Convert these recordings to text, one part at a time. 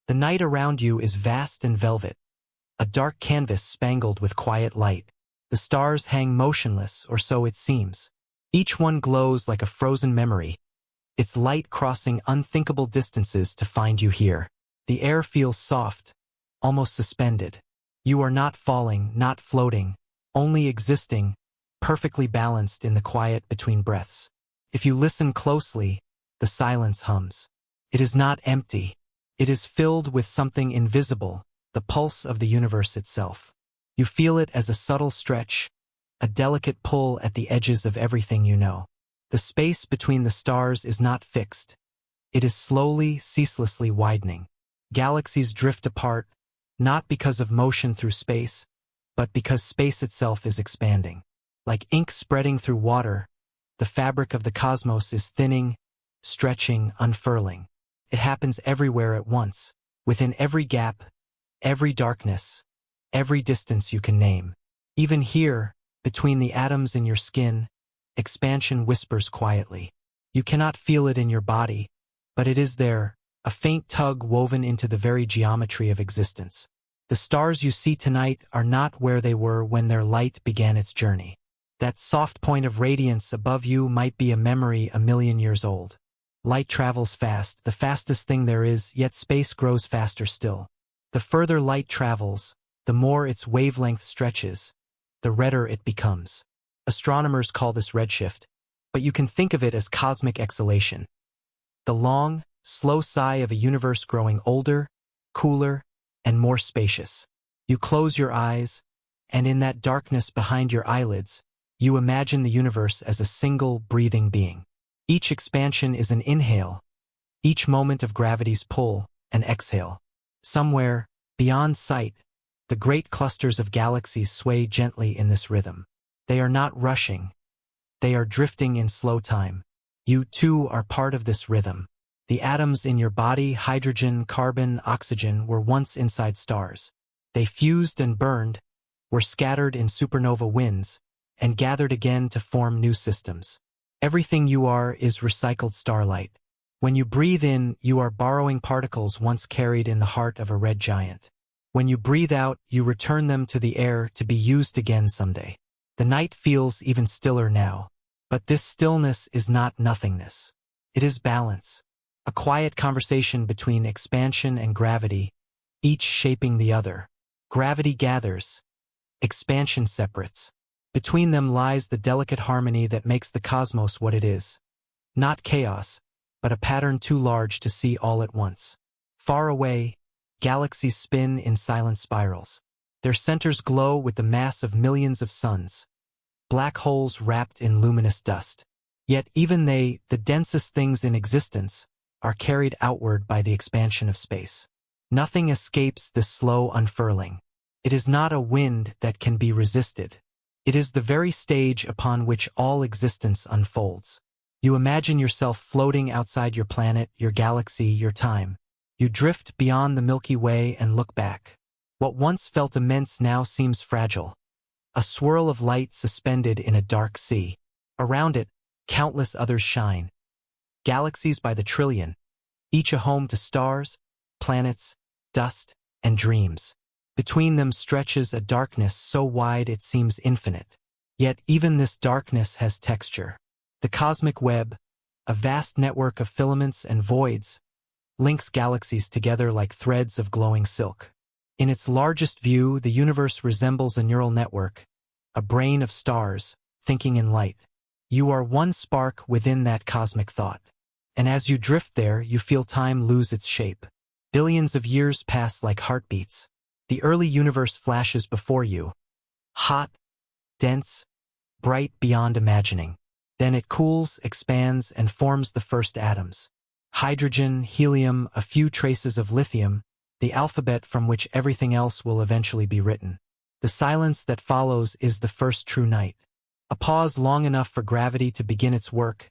The night around you is vast and velvet, a dark canvas spangled with quiet light. The stars hang motionless, or so it seems. Each one glows like a frozen memory, its light crossing unthinkable distances to find you here. The air feels soft, almost suspended. You are not falling, not floating, only existing, perfectly balanced in the quiet between breaths. If you listen closely, the silence hums. It is not empty. It is filled with something invisible, the pulse of the universe itself. You feel it as a subtle stretch, a delicate pull at the edges of everything you know. The space between the stars is not fixed. It is slowly, ceaselessly widening. Galaxies drift apart, not because of motion through space, but because space itself is expanding. Like ink spreading through water, the fabric of the cosmos is thinning, stretching, unfurling. It happens everywhere at once, within every gap, every darkness, every distance you can name. Even here, between the atoms in your skin, expansion whispers quietly. You cannot feel it in your body, but it is there, a faint tug woven into the very geometry of existence. The stars you see tonight are not where they were when their light began its journey. That soft point of radiance above you might be a memory 1,000,000 years old. Light travels fast, the fastest thing there is, yet space grows faster still. The further light travels, the more its wavelength stretches, the redder it becomes. Astronomers call this redshift, but you can think of it as cosmic exhalation. The long, slow sigh of a universe growing older, cooler, and more spacious. You close your eyes, and in that darkness behind your eyelids, you imagine the universe as a single, breathing being. Each expansion is an inhale, each moment of gravity's pull, an exhale. Somewhere, beyond sight, the great clusters of galaxies sway gently in this rhythm. They are not rushing. They are drifting in slow time. You, too, are part of this rhythm. The atoms in your body, hydrogen, carbon, oxygen, were once inside stars. They fused and burned, were scattered in supernova winds, and gathered again to form new systems. Everything you are is recycled starlight. When you breathe in, you are borrowing particles once carried in the heart of a red giant. When you breathe out, you return them to the air to be used again someday. The night feels even stiller now. But this stillness is not nothingness. It is balance. A quiet conversation between expansion and gravity, each shaping the other. Gravity gathers. Expansion separates. Between them lies the delicate harmony that makes the cosmos what it is. Not chaos, but a pattern too large to see all at once. Far away, galaxies spin in silent spirals. Their centers glow with the mass of millions of suns. Black holes wrapped in luminous dust. Yet even they, the densest things in existence, are carried outward by the expansion of space. Nothing escapes this slow unfurling. It is not a wind that can be resisted. It is the very stage upon which all existence unfolds. You imagine yourself floating outside your planet, your galaxy, your time. You drift beyond the Milky Way and look back. What once felt immense now seems fragile. A swirl of light suspended in a dark sea. Around it, countless others shine. Galaxies by the trillion, each a home to stars, planets, dust, and dreams. Between them stretches a darkness so wide it seems infinite. Yet even this darkness has texture. The cosmic web, a vast network of filaments and voids, links galaxies together like threads of glowing silk. In its largest view, the universe resembles a neural network, a brain of stars, thinking in light. You are one spark within that cosmic thought. And as you drift there, you feel time lose its shape. Billions of years pass like heartbeats. The early universe flashes before you. Hot, dense, bright beyond imagining. Then it cools, expands, and forms the first atoms. Hydrogen, helium, a few traces of lithium, the alphabet from which everything else will eventually be written. The silence that follows is the first true night. A pause long enough for gravity to begin its work,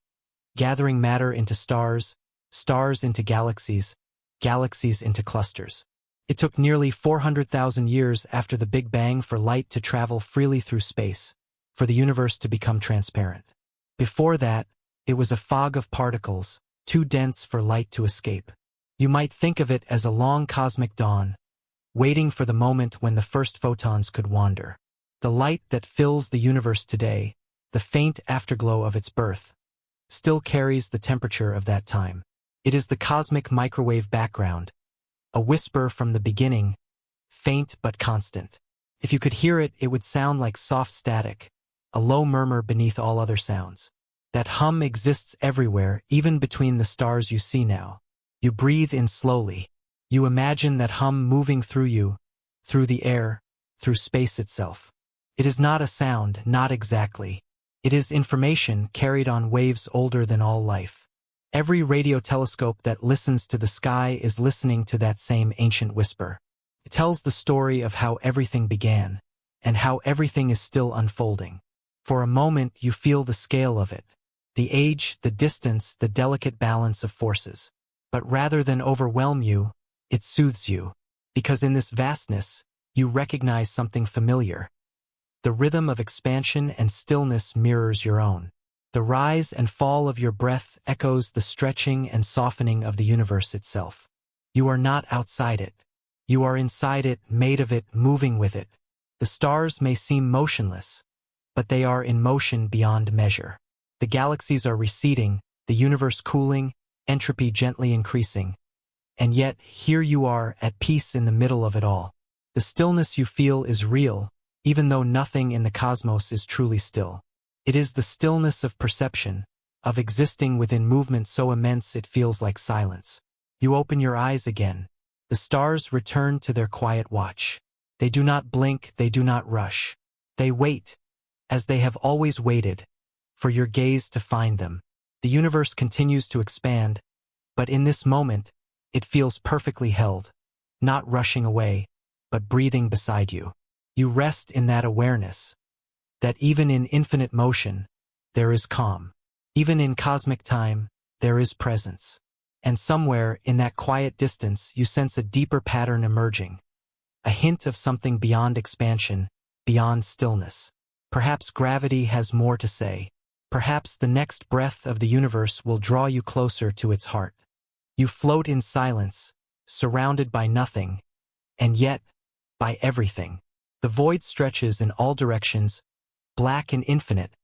gathering matter into stars, stars into galaxies, galaxies into clusters. It took nearly 400,000 years after the Big Bang for light to travel freely through space, for the universe to become transparent. Before that, it was a fog of particles, too dense for light to escape. You might think of it as a long cosmic dawn, waiting for the moment when the first photons could wander. The light that fills the universe today, the faint afterglow of its birth, still carries the temperature of that time. It is the cosmic microwave background, a whisper from the beginning, faint but constant. If you could hear it, it would sound like soft static, a low murmur beneath all other sounds. That hum exists everywhere, even between the stars you see now. You breathe in slowly. You imagine that hum moving through you, through the air, through space itself. It is not a sound, not exactly. It is information carried on waves older than all life. Every radio telescope that listens to the sky is listening to that same ancient whisper. It tells the story of how everything began, and how everything is still unfolding. For a moment you feel the scale of it, the age, the distance, the delicate balance of forces. But rather than overwhelm you, it soothes you, because in this vastness, you recognize something familiar. The rhythm of expansion and stillness mirrors your own. The rise and fall of your breath echoes the stretching and softening of the universe itself. You are not outside it. You are inside it, made of it, moving with it. The stars may seem motionless, but they are in motion beyond measure. The galaxies are receding, the universe cooling, entropy gently increasing. And yet, here you are, at peace in the middle of it all. The stillness you feel is real, even though nothing in the cosmos is truly still. It is the stillness of perception, of existing within movement so immense it feels like silence. You open your eyes again. The stars return to their quiet watch. They do not blink, they do not rush. They wait, as they have always waited, for your gaze to find them. The universe continues to expand, but in this moment, it feels perfectly held, not rushing away, but breathing beside you. You rest in that awareness, that even in infinite motion, there is calm. Even in cosmic time, there is presence. And somewhere in that quiet distance, you sense a deeper pattern emerging, a hint of something beyond expansion, beyond stillness. Perhaps gravity has more to say. Perhaps the next breath of the universe will draw you closer to its heart. You float in silence, surrounded by nothing, and yet, by everything. The void stretches in all directions, black and infinite,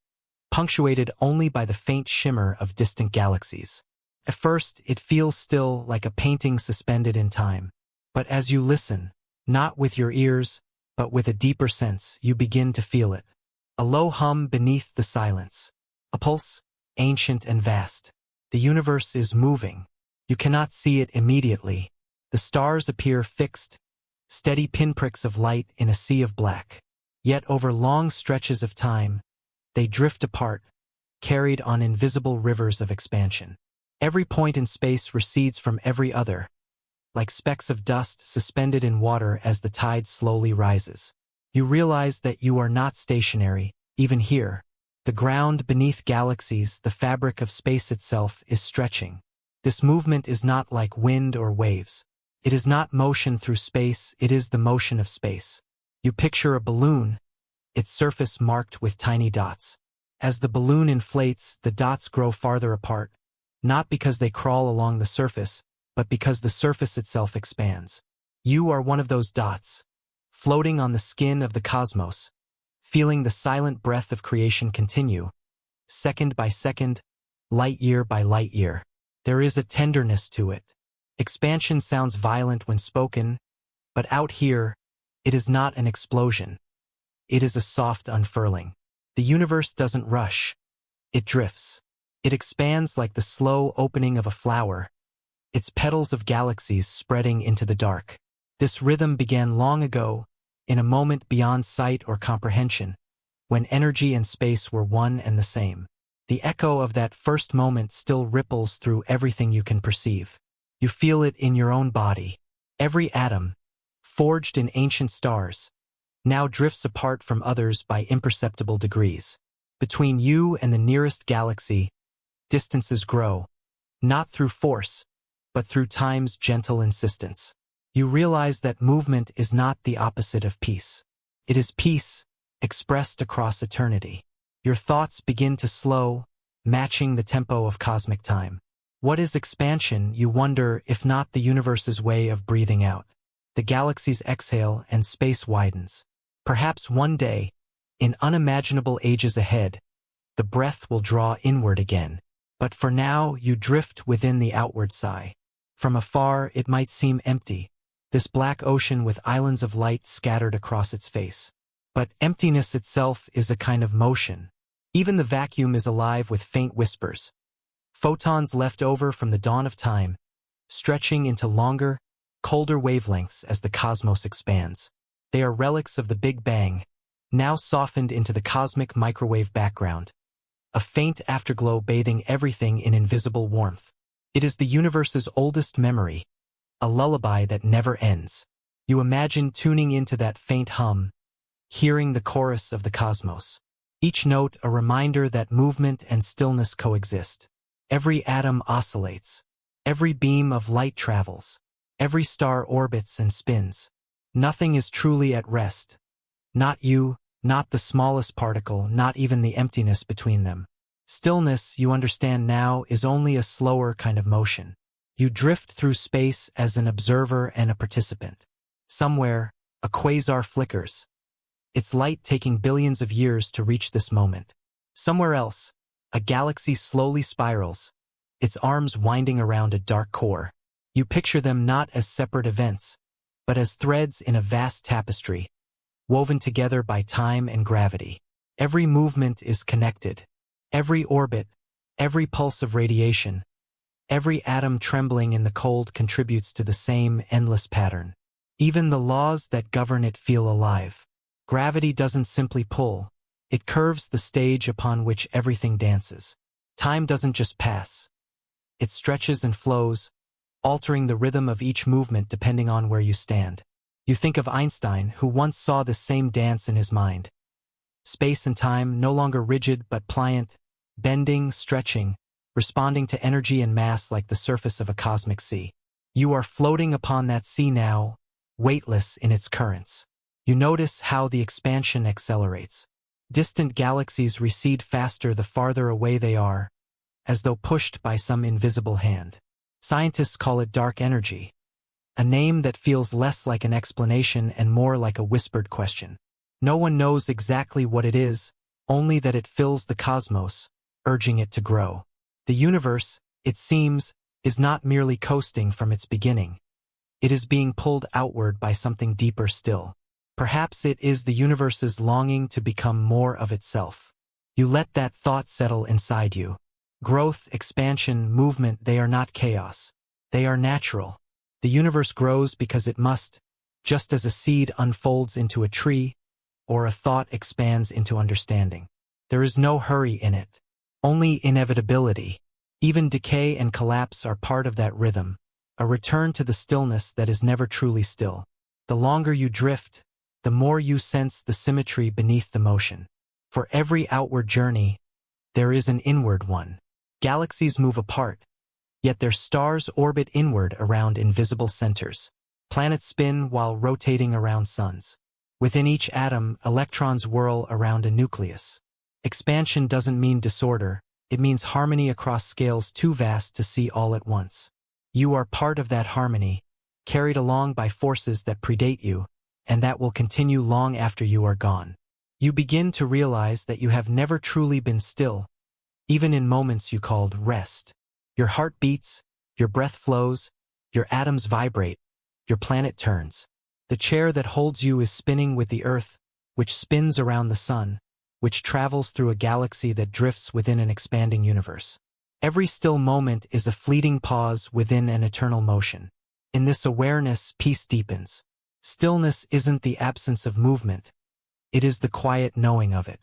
punctuated only by the faint shimmer of distant galaxies. At first, it feels still, like a painting suspended in time. But as you listen, not with your ears, but with a deeper sense, you begin to feel it. A low hum beneath the silence. A pulse, ancient and vast. The universe is moving. You cannot see it immediately. The stars appear fixed, steady pinpricks of light in a sea of black. Yet over long stretches of time, they drift apart, carried on invisible rivers of expansion. Every point in space recedes from every other, like specks of dust suspended in water as the tide slowly rises. You realize that you are not stationary, even here. The ground beneath galaxies, the fabric of space itself, is stretching. This movement is not like wind or waves. It is not motion through space, it is the motion of space. You picture a balloon, its surface marked with tiny dots. As the balloon inflates, the dots grow farther apart, not because they crawl along the surface, but because the surface itself expands. You are one of those dots, floating on the skin of the cosmos, feeling the silent breath of creation continue, second by second, light year by light year. There is a tenderness to it. Expansion sounds violent when spoken, but out here, it is not an explosion. It is a soft unfurling. The universe doesn't rush. It drifts. It expands like the slow opening of a flower, its petals of galaxies spreading into the dark. This rhythm began long ago, in a moment beyond sight or comprehension, when energy and space were one and the same. The echo of that first moment still ripples through everything you can perceive. You feel it in your own body. Every atom, forged in ancient stars, now drifts apart from others by imperceptible degrees. Between you and the nearest galaxy, distances grow, not through force, but through time's gentle insistence. You realize that movement is not the opposite of peace. It is peace, expressed across eternity. Your thoughts begin to slow, matching the tempo of cosmic time. What is expansion, you wonder, if not the universe's way of breathing out? The galaxies exhale and space widens. Perhaps one day, in unimaginable ages ahead, the breath will draw inward again. But for now, you drift within the outward sigh. From afar, it might seem empty, this black ocean with islands of light scattered across its face. But emptiness itself is a kind of motion. Even the vacuum is alive with faint whispers. Photons left over from the dawn of time, stretching into longer, colder wavelengths as the cosmos expands. They are relics of the Big Bang, now softened into the cosmic microwave background, a faint afterglow bathing everything in invisible warmth. It is the universe's oldest memory, a lullaby that never ends. You imagine tuning into that faint hum, hearing the chorus of the cosmos. Each note a reminder that movement and stillness coexist. Every atom oscillates. Every beam of light travels. Every star orbits and spins. Nothing is truly at rest. Not you, not the smallest particle, not even the emptiness between them. Stillness, you understand now, is only a slower kind of motion. You drift through space as an observer and a participant. Somewhere, a quasar flickers, its light taking billions of years to reach this moment. Somewhere else, a galaxy slowly spirals, its arms winding around a dark core. You picture them not as separate events, but as threads in a vast tapestry, woven together by time and gravity. Every movement is connected. Every orbit, every pulse of radiation, every atom trembling in the cold contributes to the same endless pattern. Even the laws that govern it feel alive. Gravity doesn't simply pull, it curves the stage upon which everything dances. Time doesn't just pass. It stretches and flows, altering the rhythm of each movement depending on where you stand. You think of Einstein, who once saw the same dance in his mind. Space and time no longer rigid but pliant, bending, stretching, responding to energy and mass like the surface of a cosmic sea. You are floating upon that sea now, weightless in its currents. You notice how the expansion accelerates. Distant galaxies recede faster the farther away they are, as though pushed by some invisible hand. Scientists call it dark energy, a name that feels less like an explanation and more like a whispered question. No one knows exactly what it is, only that it fills the cosmos, urging it to grow. The universe, it seems, is not merely coasting from its beginning. It is being pulled outward by something deeper still. Perhaps it is the universe's longing to become more of itself. You let that thought settle inside you. Growth, expansion, movement, they are not chaos. They are natural. The universe grows because it must, just as a seed unfolds into a tree, or a thought expands into understanding. There is no hurry in it, only inevitability. Even decay and collapse are part of that rhythm, a return to the stillness that is never truly still. The longer you drift, the more you sense the symmetry beneath the motion. For every outward journey, there is an inward one. Galaxies move apart, yet their stars orbit inward around invisible centers. Planets spin while rotating around suns. Within each atom, electrons whirl around a nucleus. Expansion doesn't mean disorder, it means harmony across scales too vast to see all at once. You are part of that harmony, carried along by forces that predate you, and that will continue long after you are gone. You begin to realize that you have never truly been still, even in moments you called rest. Your heart beats, your breath flows, your atoms vibrate, your planet turns. The chair that holds you is spinning with the Earth, which spins around the sun, which travels through a galaxy that drifts within an expanding universe. Every still moment is a fleeting pause within an eternal motion. In this awareness, peace deepens. Stillness isn't the absence of movement. It is the quiet knowing of it.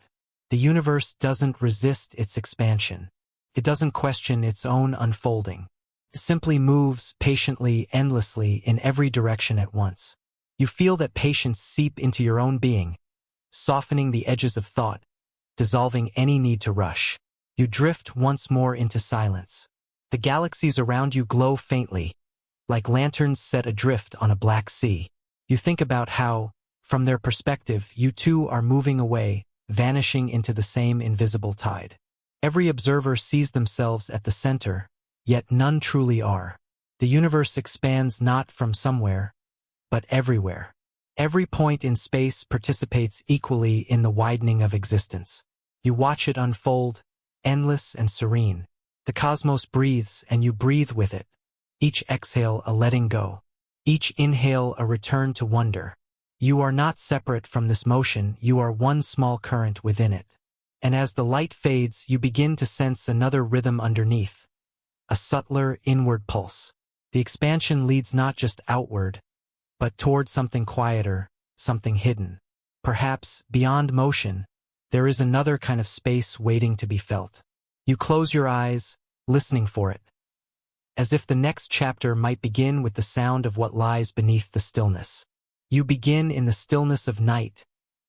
The universe doesn't resist its expansion. It doesn't question its own unfolding. It simply moves patiently, endlessly, in every direction at once. You feel that patience seep into your own being, softening the edges of thought, dissolving any need to rush. You drift once more into silence. The galaxies around you glow faintly, like lanterns set adrift on a black sea. You think about how, from their perspective, you too are moving away, vanishing into the same invisible tide. Every observer sees themselves at the center, yet none truly are. The universe expands not from somewhere, but everywhere. Every point in space participates equally in the widening of existence. You watch it unfold, endless and serene. The cosmos breathes and you breathe with it. Each exhale a letting go. Each inhale a return to wonder. You are not separate from this motion, you are one small current within it. And as the light fades, you begin to sense another rhythm underneath. A subtler, inward pulse. The expansion leads not just outward, but toward something quieter, something hidden. Perhaps, beyond motion, there is another kind of space waiting to be felt. You close your eyes, listening for it, as if the next chapter might begin with the sound of what lies beneath the stillness. You begin in the stillness of night,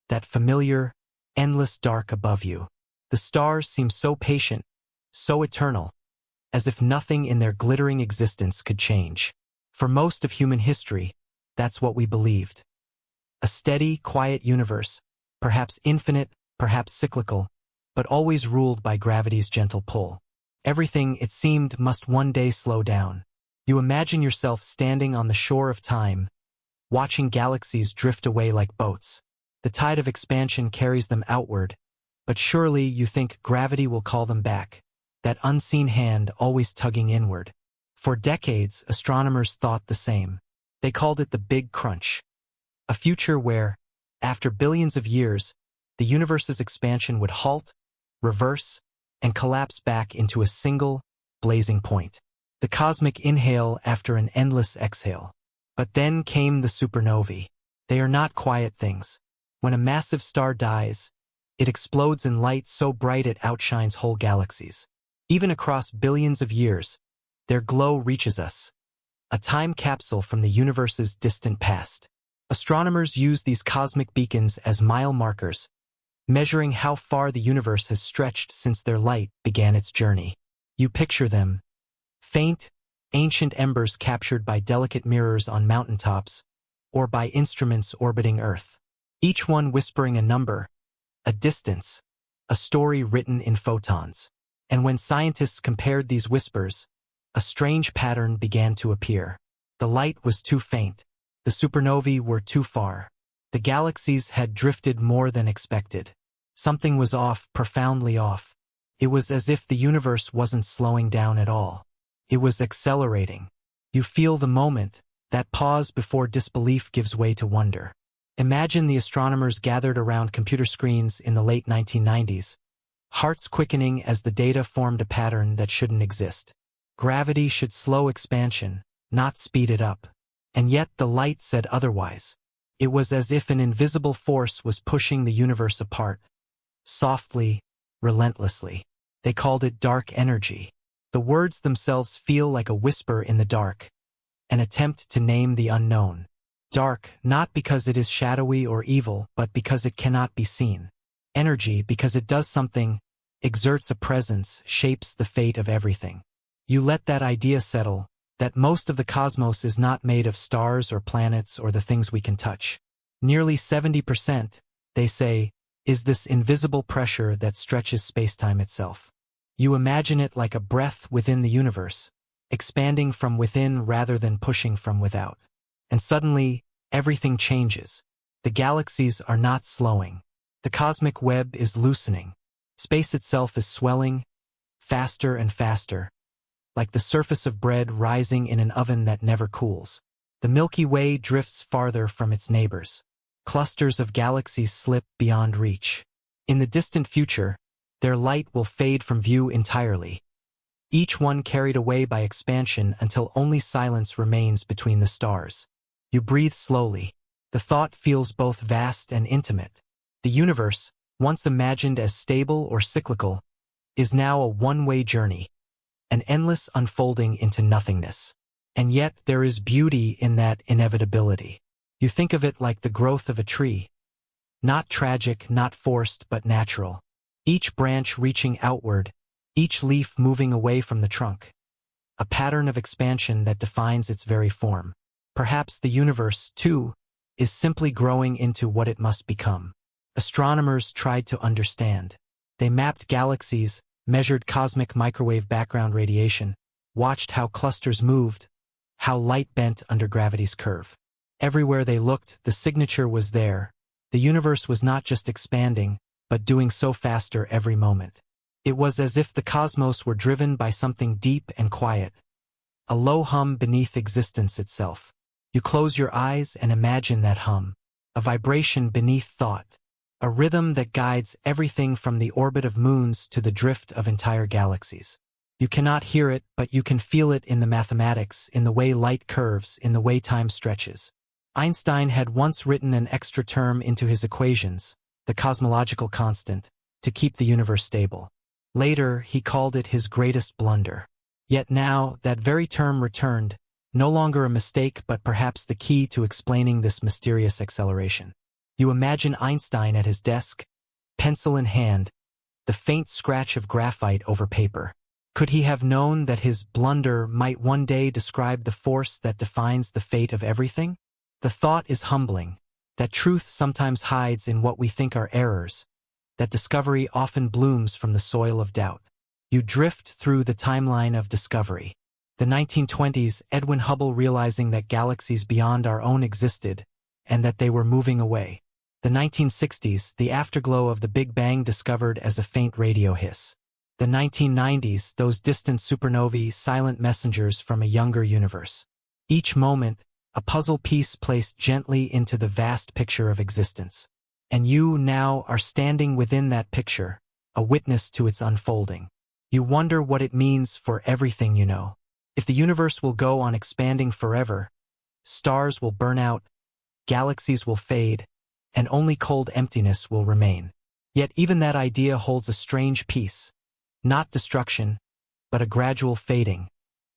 that familiar, endless dark above you. The stars seem so patient, so eternal, as if nothing in their glittering existence could change. For most of human history, that's what we believed. A steady, quiet universe, perhaps infinite, perhaps cyclical, but always ruled by gravity's gentle pull. Everything, it seemed, must one day slow down. You imagine yourself standing on the shore of time, watching galaxies drift away like boats. The tide of expansion carries them outward, but surely you think gravity will call them back, that unseen hand always tugging inward. For decades, astronomers thought the same. They called it the Big Crunch, a future where, after billions of years, the universe's expansion would halt, reverse, and collapse back into a single, blazing point. The cosmic inhale after an endless exhale. But then came the supernovae. They are not quiet things. When a massive star dies, it explodes in light so bright it outshines whole galaxies. Even across billions of years, their glow reaches us, a time capsule from the universe's distant past. Astronomers use these cosmic beacons as mile markers, measuring how far the universe has stretched since their light began its journey. You picture them, faint, ancient embers captured by delicate mirrors on mountaintops, or by instruments orbiting Earth. Each one whispering a number, a distance, a story written in photons. And when scientists compared these whispers, a strange pattern began to appear. The light was too faint. The supernovae were too far. The galaxies had drifted more than expected. Something was off, profoundly off. It was as if the universe wasn't slowing down at all. It was accelerating. You feel the moment, that pause before disbelief gives way to wonder. Imagine the astronomers gathered around computer screens in the late 1990s, hearts quickening as the data formed a pattern that shouldn't exist. Gravity should slow expansion, not speed it up. And yet the light said otherwise. It was as if an invisible force was pushing the universe apart, softly, relentlessly. They called it dark energy. The words themselves feel like a whisper in the dark, an attempt to name the unknown. Dark, not because it is shadowy or evil, but because it cannot be seen. Energy, because it does something, exerts a presence, shapes the fate of everything. You let that idea settle, that most of the cosmos is not made of stars or planets or the things we can touch. Nearly 70%, they say, is this invisible pressure that stretches spacetime itself. You imagine it like a breath within the universe, expanding from within rather than pushing from without. And suddenly, everything changes. The galaxies are not slowing. The cosmic web is loosening. Space itself is swelling, faster and faster, like the surface of bread rising in an oven that never cools. The Milky Way drifts farther from its neighbors. Clusters of galaxies slip beyond reach. In the distant future, their light will fade from view entirely, each one carried away by expansion until only silence remains between the stars. You breathe slowly. The thought feels both vast and intimate. The universe, once imagined as stable or cyclical, is now a one-way journey, an endless unfolding into nothingness. And yet there is beauty in that inevitability. You think of it like the growth of a tree. Not tragic, not forced, but natural. Each branch reaching outward, each leaf moving away from the trunk. A pattern of expansion that defines its very form. Perhaps the universe, too, is simply growing into what it must become. Astronomers tried to understand. They mapped galaxies, measured cosmic microwave background radiation, watched how clusters moved, how light bent under gravity's curve. Everywhere they looked, the signature was there. The universe was not just expanding, but doing so faster every moment. It was as if the cosmos were driven by something deep and quiet, a low hum beneath existence itself. You close your eyes and imagine that hum, a vibration beneath thought, a rhythm that guides everything from the orbit of moons to the drift of entire galaxies. You cannot hear it, but you can feel it in the mathematics, in the way light curves, in the way time stretches. Einstein had once written an extra term into his equations, the cosmological constant, to keep the universe stable. Later, he called it his greatest blunder. Yet now, that very term returned, no longer a mistake but perhaps the key to explaining this mysterious acceleration. You imagine Einstein at his desk, pencil in hand, the faint scratch of graphite over paper. Could he have known that his blunder might one day describe the force that defines the fate of everything? The thought is humbling, that truth sometimes hides in what we think are errors, that discovery often blooms from the soil of doubt. You drift through the timeline of discovery. The 1920s, Edwin Hubble realizing that galaxies beyond our own existed, and that they were moving away. The 1960s, the afterglow of the Big Bang discovered as a faint radio hiss. The 1990s, those distant supernovae, silent messengers from a younger universe. Each moment, a puzzle piece placed gently into the vast picture of existence. And you now are standing within that picture, a witness to its unfolding. You wonder what it means for everything you know. If the universe will go on expanding forever, stars will burn out, galaxies will fade, and only cold emptiness will remain. Yet even that idea holds a strange peace, not destruction, but a gradual fading,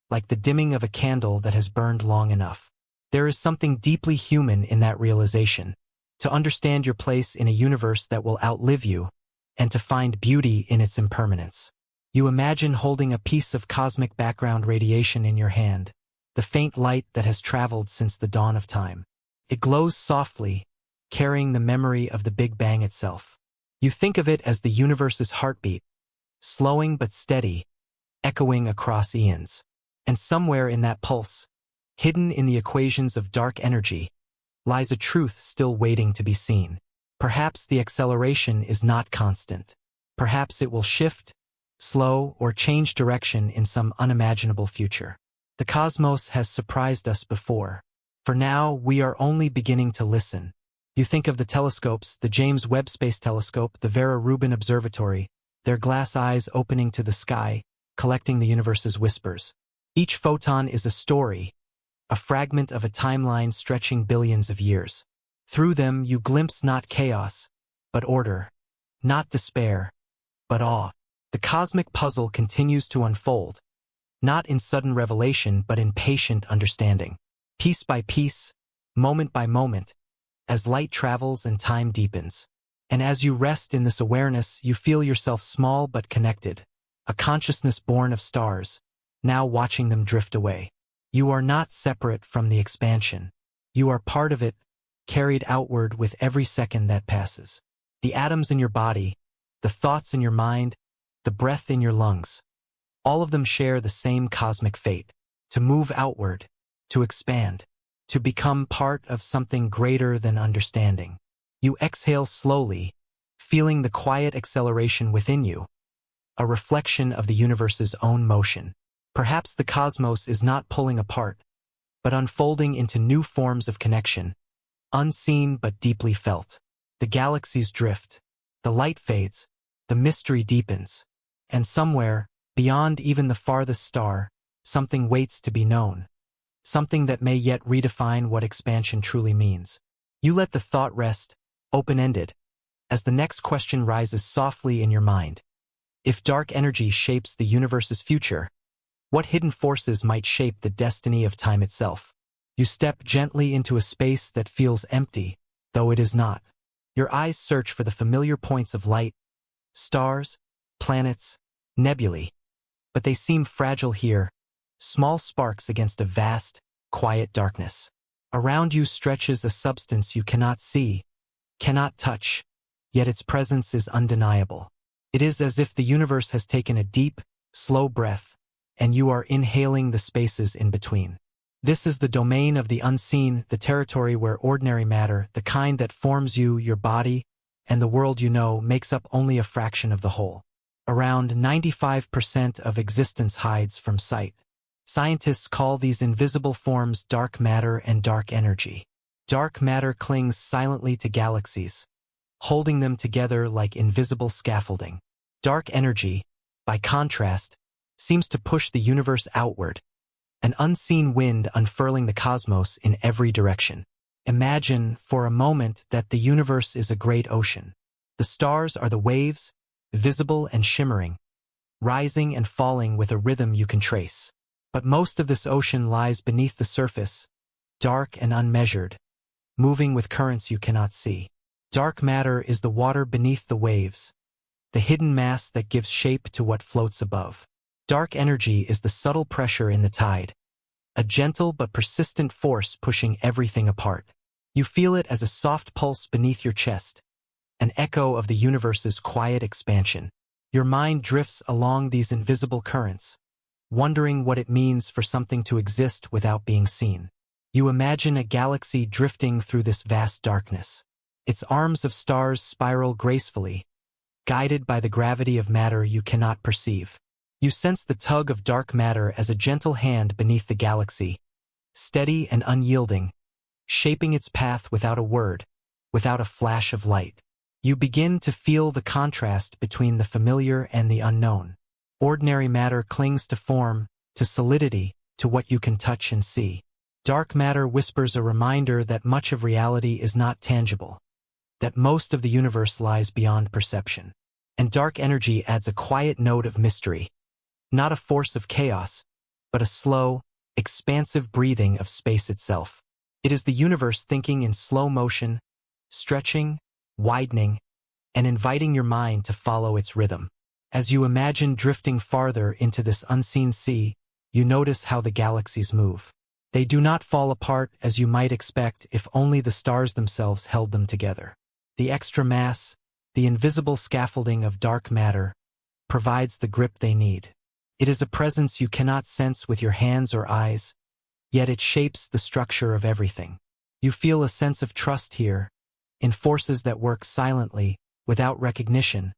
like the dimming of a candle that has burned long enough. There is something deeply human in that realization, to understand your place in a universe that will outlive you, and to find beauty in its impermanence. You imagine holding a piece of cosmic background radiation in your hand, the faint light that has traveled since the dawn of time. It glows softly, carrying the memory of the Big Bang itself. You think of it as the universe's heartbeat, slowing but steady, echoing across eons. And somewhere in that pulse, hidden in the equations of dark energy, lies a truth still waiting to be seen. Perhaps the acceleration is not constant. Perhaps it will shift, slow, or change direction in some unimaginable future. The cosmos has surprised us before. For now, we are only beginning to listen. You think of the telescopes, the James Webb Space Telescope, the Vera Rubin Observatory, their glass eyes opening to the sky, collecting the universe's whispers. Each photon is a story, a fragment of a timeline stretching billions of years. Through them, you glimpse not chaos, but order, not despair, but awe. The cosmic puzzle continues to unfold, not in sudden revelation but in patient understanding. Piece by piece, moment by moment, as light travels and time deepens. And as you rest in this awareness, you feel yourself small but connected, a consciousness born of stars, now watching them drift away. You are not separate from the expansion. You are part of it, carried outward with every second that passes. The atoms in your body, the thoughts in your mind, the breath in your lungs, all of them share the same cosmic fate, to move outward, to expand, to become part of something greater than understanding. You exhale slowly, feeling the quiet acceleration within you, a reflection of the universe's own motion. Perhaps the cosmos is not pulling apart, but unfolding into new forms of connection, unseen but deeply felt. The galaxies drift, the light fades, the mystery deepens, and somewhere, beyond even the farthest star, something waits to be known, something that may yet redefine what expansion truly means. You let the thought rest, open-ended, as the next question rises softly in your mind. If dark energy shapes the universe's future, what hidden forces might shape the destiny of time itself? You step gently into a space that feels empty, though it is not. Your eyes search for the familiar points of light, stars, planets, nebulae, but they seem fragile here, small sparks against a vast, quiet darkness. Around you stretches a substance you cannot see, cannot touch, yet its presence is undeniable. It is as if the universe has taken a deep, slow breath, and you are inhaling the spaces in between. This is the domain of the unseen, the territory where ordinary matter, the kind that forms you, your body, and the world you know, makes up only a fraction of the whole. Around 95% of existence hides from sight. Scientists call these invisible forms dark matter and dark energy. Dark matter clings silently to galaxies, holding them together like invisible scaffolding. Dark energy, by contrast, seems to push the universe outward, an unseen wind unfurling the cosmos in every direction. Imagine, for a moment, that the universe is a great ocean. The stars are the waves, visible and shimmering, rising and falling with a rhythm you can trace. But most of this ocean lies beneath the surface, dark and unmeasured, moving with currents you cannot see. Dark matter is the water beneath the waves, the hidden mass that gives shape to what floats above. Dark energy is the subtle pressure in the tide, a gentle but persistent force pushing everything apart. You feel it as a soft pulse beneath your chest, an echo of the universe's quiet expansion. Your mind drifts along these invisible currents, wondering what it means for something to exist without being seen. You imagine a galaxy drifting through this vast darkness. Its arms of stars spiral gracefully, guided by the gravity of matter you cannot perceive. You sense the tug of dark matter as a gentle hand beneath the galaxy, steady and unyielding, shaping its path without a word, without a flash of light. You begin to feel the contrast between the familiar and the unknown. Ordinary matter clings to form, to solidity, to what you can touch and see. Dark matter whispers a reminder that much of reality is not tangible, that most of the universe lies beyond perception. And dark energy adds a quiet note of mystery, not a force of chaos, but a slow, expansive breathing of space itself. It is the universe thinking in slow motion, stretching, widening, and inviting your mind to follow its rhythm. As you imagine drifting farther into this unseen sea, you notice how the galaxies move. They do not fall apart as you might expect if only the stars themselves held them together. The extra mass, the invisible scaffolding of dark matter, provides the grip they need. It is a presence you cannot sense with your hands or eyes, yet it shapes the structure of everything. You feel a sense of trust here, in forces that work silently, without recognition,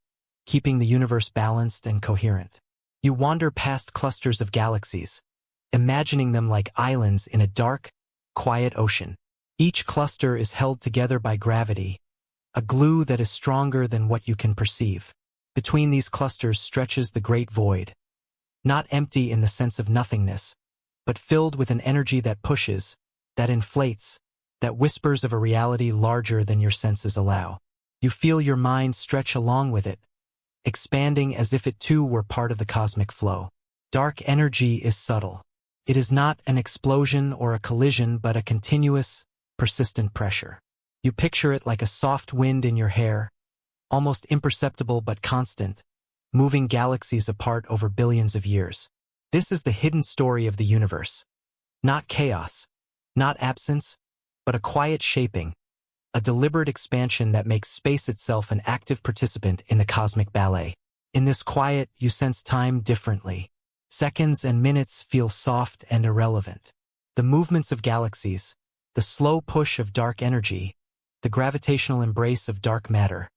keeping the universe balanced and coherent. You wander past clusters of galaxies, imagining them like islands in a dark, quiet ocean. Each cluster is held together by gravity, a glue that is stronger than what you can perceive. Between these clusters stretches the great void, not empty in the sense of nothingness, but filled with an energy that pushes, that inflates, that whispers of a reality larger than your senses allow. You feel your mind stretch along with it, expanding as if it too were part of the cosmic flow. Dark energy is subtle. It is not an explosion or a collision, but a continuous, persistent pressure. You picture it like a soft wind in your hair, almost imperceptible but constant, moving galaxies apart over billions of years. This is the hidden story of the universe. Not chaos, not absence, but a quiet shaping, a deliberate expansion that makes space itself an active participant in the cosmic ballet. In this quiet, you sense time differently. Seconds and minutes feel soft and irrelevant. The movements of galaxies, the slow push of dark energy, the gravitational embrace of dark matter,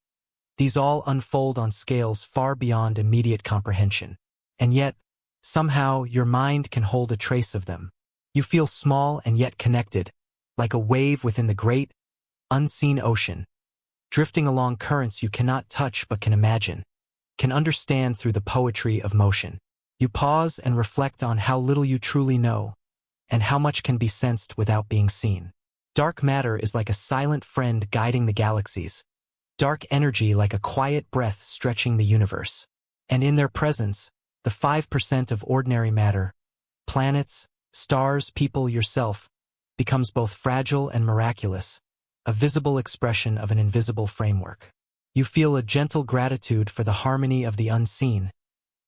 these all unfold on scales far beyond immediate comprehension. And yet, somehow, your mind can hold a trace of them. You feel small and yet connected, like a wave within the great, unseen ocean, drifting along currents you cannot touch but can imagine, can understand through the poetry of motion. You pause and reflect on how little you truly know, and how much can be sensed without being seen. Dark matter is like a silent friend guiding the galaxies, dark energy like a quiet breath stretching the universe. And in their presence, the 5% of ordinary matter, planets, stars, people, yourself, becomes both fragile and miraculous, a visible expression of an invisible framework. You feel a gentle gratitude for the harmony of the unseen,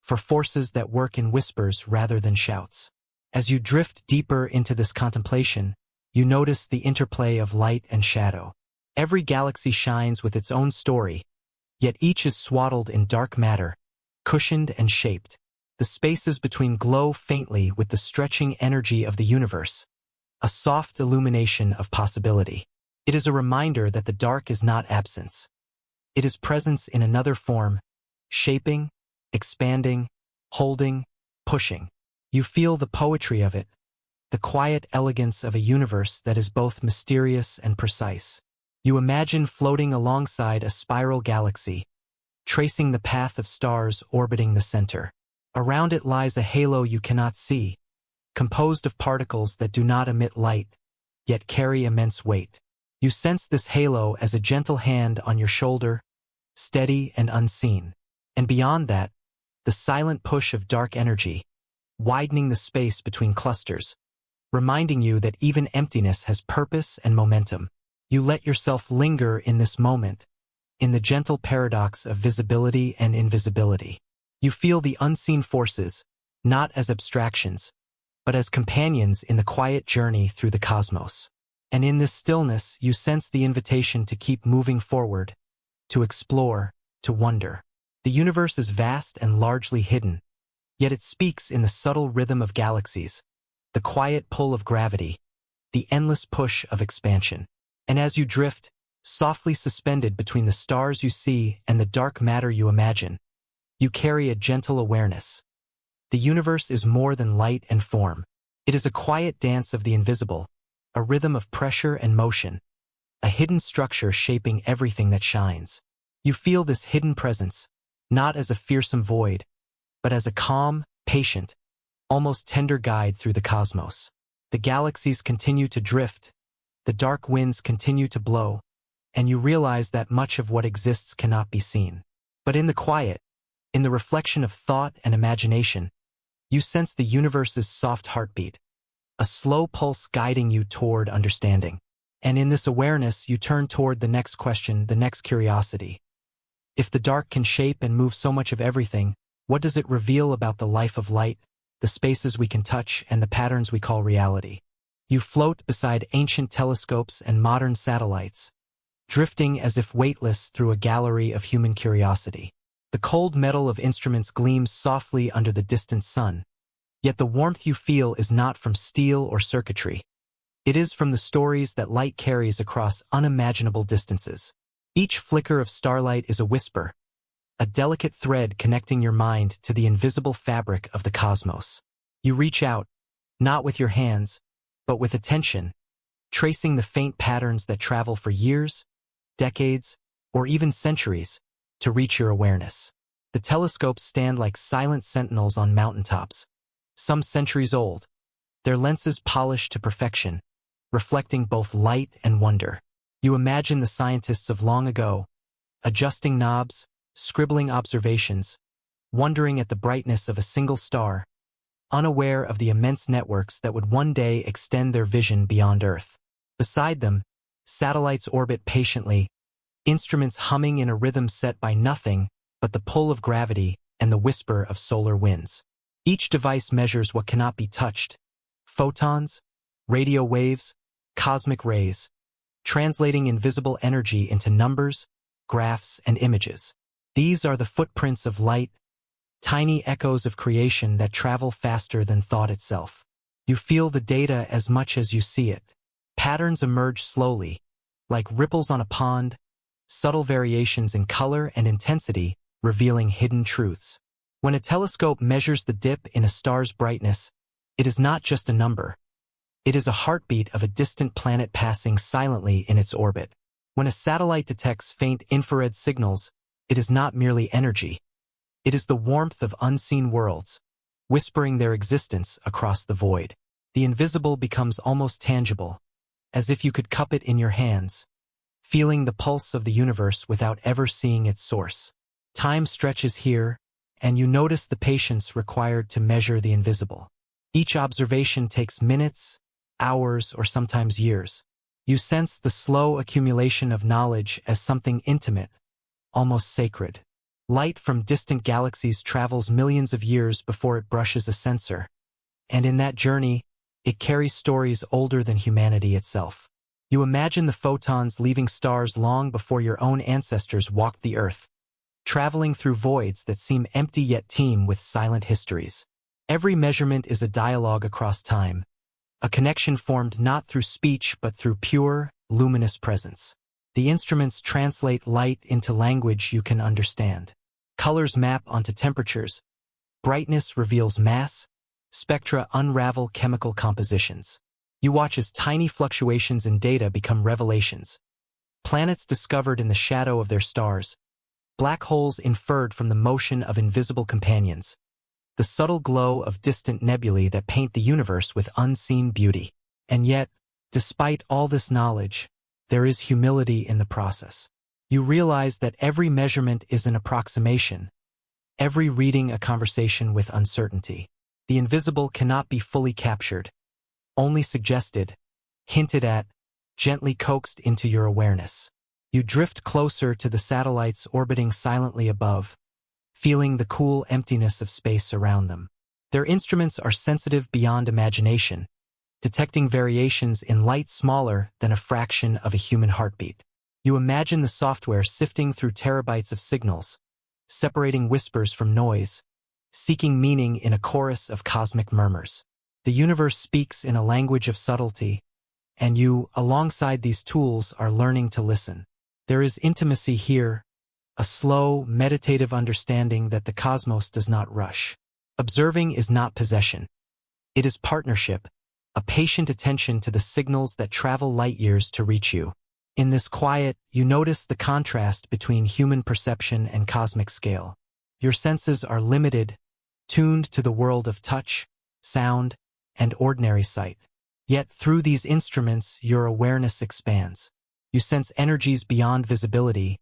for forces that work in whispers rather than shouts. As you drift deeper into this contemplation, you notice the interplay of light and shadow. Every galaxy shines with its own story, yet each is swaddled in dark matter, cushioned and shaped. The spaces between glow faintly with the stretching energy of the universe, a soft illumination of possibility. It is a reminder that the dark is not absence. It is presence in another form, shaping, expanding, holding, pushing. You feel the poetry of it, the quiet elegance of a universe that is both mysterious and precise. You imagine floating alongside a spiral galaxy, tracing the path of stars orbiting the center. Around it lies a halo you cannot see, composed of particles that do not emit light, yet carry immense weight. You sense this halo as a gentle hand on your shoulder, steady and unseen. And beyond that, the silent push of dark energy, widening the space between clusters, reminding you that even emptiness has purpose and momentum. You let yourself linger in this moment, in the gentle paradox of visibility and invisibility. You feel the unseen forces, not as abstractions, but as companions in the quiet journey through the cosmos. And in this stillness, you sense the invitation to keep moving forward, to explore, to wonder. The universe is vast and largely hidden, yet it speaks in the subtle rhythm of galaxies, the quiet pull of gravity, the endless push of expansion. And as you drift, softly suspended between the stars you see and the dark matter you imagine, you carry a gentle awareness. The universe is more than light and form. It is a quiet dance of the invisible, a rhythm of pressure and motion, a hidden structure shaping everything that shines. You feel this hidden presence, not as a fearsome void, but as a calm, patient, almost tender guide through the cosmos. The galaxies continue to drift, the dark winds continue to blow, and you realize that much of what exists cannot be seen. But in the quiet, in the reflection of thought and imagination, you sense the universe's soft heartbeat, a slow pulse guiding you toward understanding. And in this awareness, you turn toward the next question, the next curiosity. If the dark can shape and move so much of everything, what does it reveal about the life of light, the spaces we can touch, and the patterns we call reality? You float beside ancient telescopes and modern satellites, drifting as if weightless through a gallery of human curiosity. The cold metal of instruments gleams softly under the distant sun, yet the warmth you feel is not from steel or circuitry. It is from the stories that light carries across unimaginable distances. Each flicker of starlight is a whisper, a delicate thread connecting your mind to the invisible fabric of the cosmos. You reach out, not with your hands, but with attention, tracing the faint patterns that travel for years, decades, or even centuries to reach your awareness. The telescopes stand like silent sentinels on mountaintops, some centuries old, their lenses polished to perfection, reflecting both light and wonder. You imagine the scientists of long ago, adjusting knobs, scribbling observations, wondering at the brightness of a single star, unaware of the immense networks that would one day extend their vision beyond Earth. Beside them, satellites orbit patiently, instruments humming in a rhythm set by nothing but the pull of gravity and the whisper of solar winds. Each device measures what cannot be touched: photons, radio waves, cosmic rays, translating invisible energy into numbers, graphs, and images. These are the footprints of light, tiny echoes of creation that travel faster than thought itself. You feel the data as much as you see it. Patterns emerge slowly, like ripples on a pond, subtle variations in color and intensity revealing hidden truths. When a telescope measures the dip in a star's brightness, it is not just a number. It is a heartbeat of a distant planet passing silently in its orbit. When a satellite detects faint infrared signals, it is not merely energy. It is the warmth of unseen worlds, whispering their existence across the void. The invisible becomes almost tangible, as if you could cup it in your hands, feeling the pulse of the universe without ever seeing its source. Time stretches here, and you notice the patience required to measure the invisible. Each observation takes minutes, hours, or sometimes years. You sense the slow accumulation of knowledge as something intimate, almost sacred. Light from distant galaxies travels millions of years before it brushes a sensor, and in that journey, it carries stories older than humanity itself. You imagine the photons leaving stars long before your own ancestors walked the earth, traveling through voids that seem empty yet teem with silent histories. Every measurement is a dialogue across time, a connection formed not through speech but through pure, luminous presence. The instruments translate light into language you can understand. Colors map onto temperatures. Brightness reveals mass. Spectra unravel chemical compositions. You watch as tiny fluctuations in data become revelations. Planets discovered in the shadow of their stars. Black holes inferred from the motion of invisible companions. The subtle glow of distant nebulae that paint the universe with unseen beauty. And yet, despite all this knowledge, there is humility in the process. You realize that every measurement is an approximation, every reading a conversation with uncertainty. The invisible cannot be fully captured, only suggested, hinted at, gently coaxed into your awareness. You drift closer to the satellites orbiting silently above, feeling the cool emptiness of space around them. Their instruments are sensitive beyond imagination, detecting variations in light smaller than a fraction of a human heartbeat. You imagine the software sifting through terabytes of signals, separating whispers from noise, seeking meaning in a chorus of cosmic murmurs. The universe speaks in a language of subtlety, and you, alongside these tools, are learning to listen. There is intimacy here, a slow, meditative understanding that the cosmos does not rush. Observing is not possession. It is partnership, a patient attention to the signals that travel light years to reach you. In this quiet, you notice the contrast between human perception and cosmic scale. Your senses are limited, tuned to the world of touch, sound, and ordinary sight. Yet through these instruments, your awareness expands. You sense energies beyond visibility,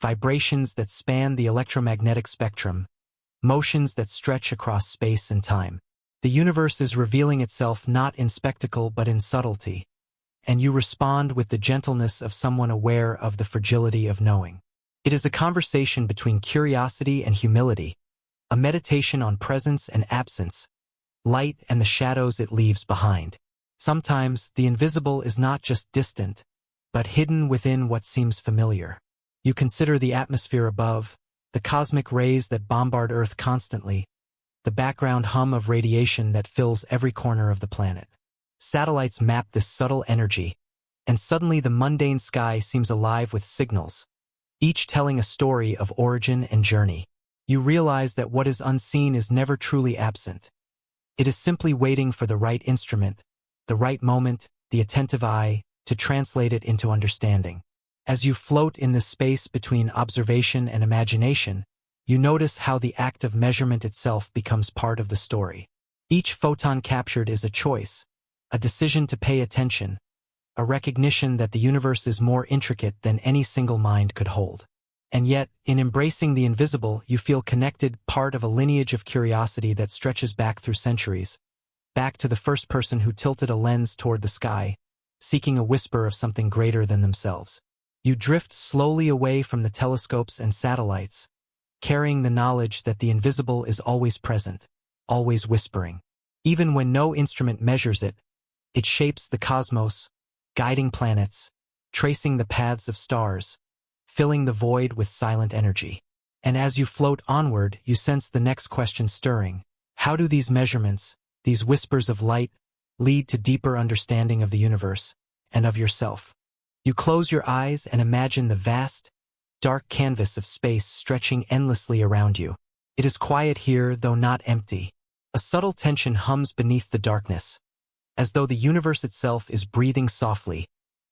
vibrations that span the electromagnetic spectrum, motions that stretch across space and time. The universe is revealing itself not in spectacle but in subtlety, and you respond with the gentleness of someone aware of the fragility of knowing. It is a conversation between curiosity and humility, a meditation on presence and absence, light and the shadows it leaves behind. Sometimes the invisible is not just distant, but hidden within what seems familiar. You consider the atmosphere above, the cosmic rays that bombard Earth constantly, the background hum of radiation that fills every corner of the planet. Satellites map this subtle energy, and suddenly the mundane sky seems alive with signals, each telling a story of origin and journey. You realize that what is unseen is never truly absent. It is simply waiting for the right instrument, the right moment, the attentive eye, to translate it into understanding. As you float in this space between observation and imagination, you notice how the act of measurement itself becomes part of the story. Each photon captured is a choice, a decision to pay attention, a recognition that the universe is more intricate than any single mind could hold. And yet, in embracing the invisible, you feel connected, part of a lineage of curiosity that stretches back through centuries, back to the first person who tilted a lens toward the sky, seeking a whisper of something greater than themselves. You drift slowly away from the telescopes and satellites, carrying the knowledge that the invisible is always present, always whispering. Even when no instrument measures it, it shapes the cosmos, guiding planets, tracing the paths of stars, filling the void with silent energy. And as you float onward, you sense the next question stirring. How do these measurements, these whispers of light, lead to deeper understanding of the universe and of yourself? You close your eyes and imagine the vast, dark canvas of space stretching endlessly around you. It is quiet here, though not empty. A subtle tension hums beneath the darkness, as though the universe itself is breathing softly,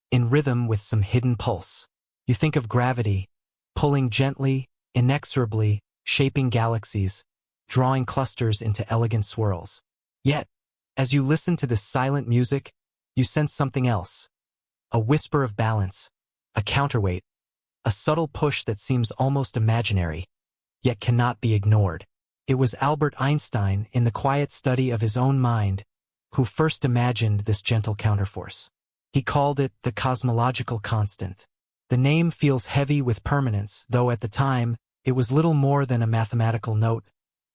in rhythm with some hidden pulse. You think of gravity, pulling gently, inexorably, shaping galaxies, drawing clusters into elegant swirls. Yet, as you listen to this silent music, you sense something else. A whisper of balance, a counterweight, a subtle push that seems almost imaginary, yet cannot be ignored. It was Albert Einstein, in the quiet study of his own mind, who first imagined this gentle counterforce. He called it the cosmological constant. The name feels heavy with permanence, though at the time, it was little more than a mathematical note,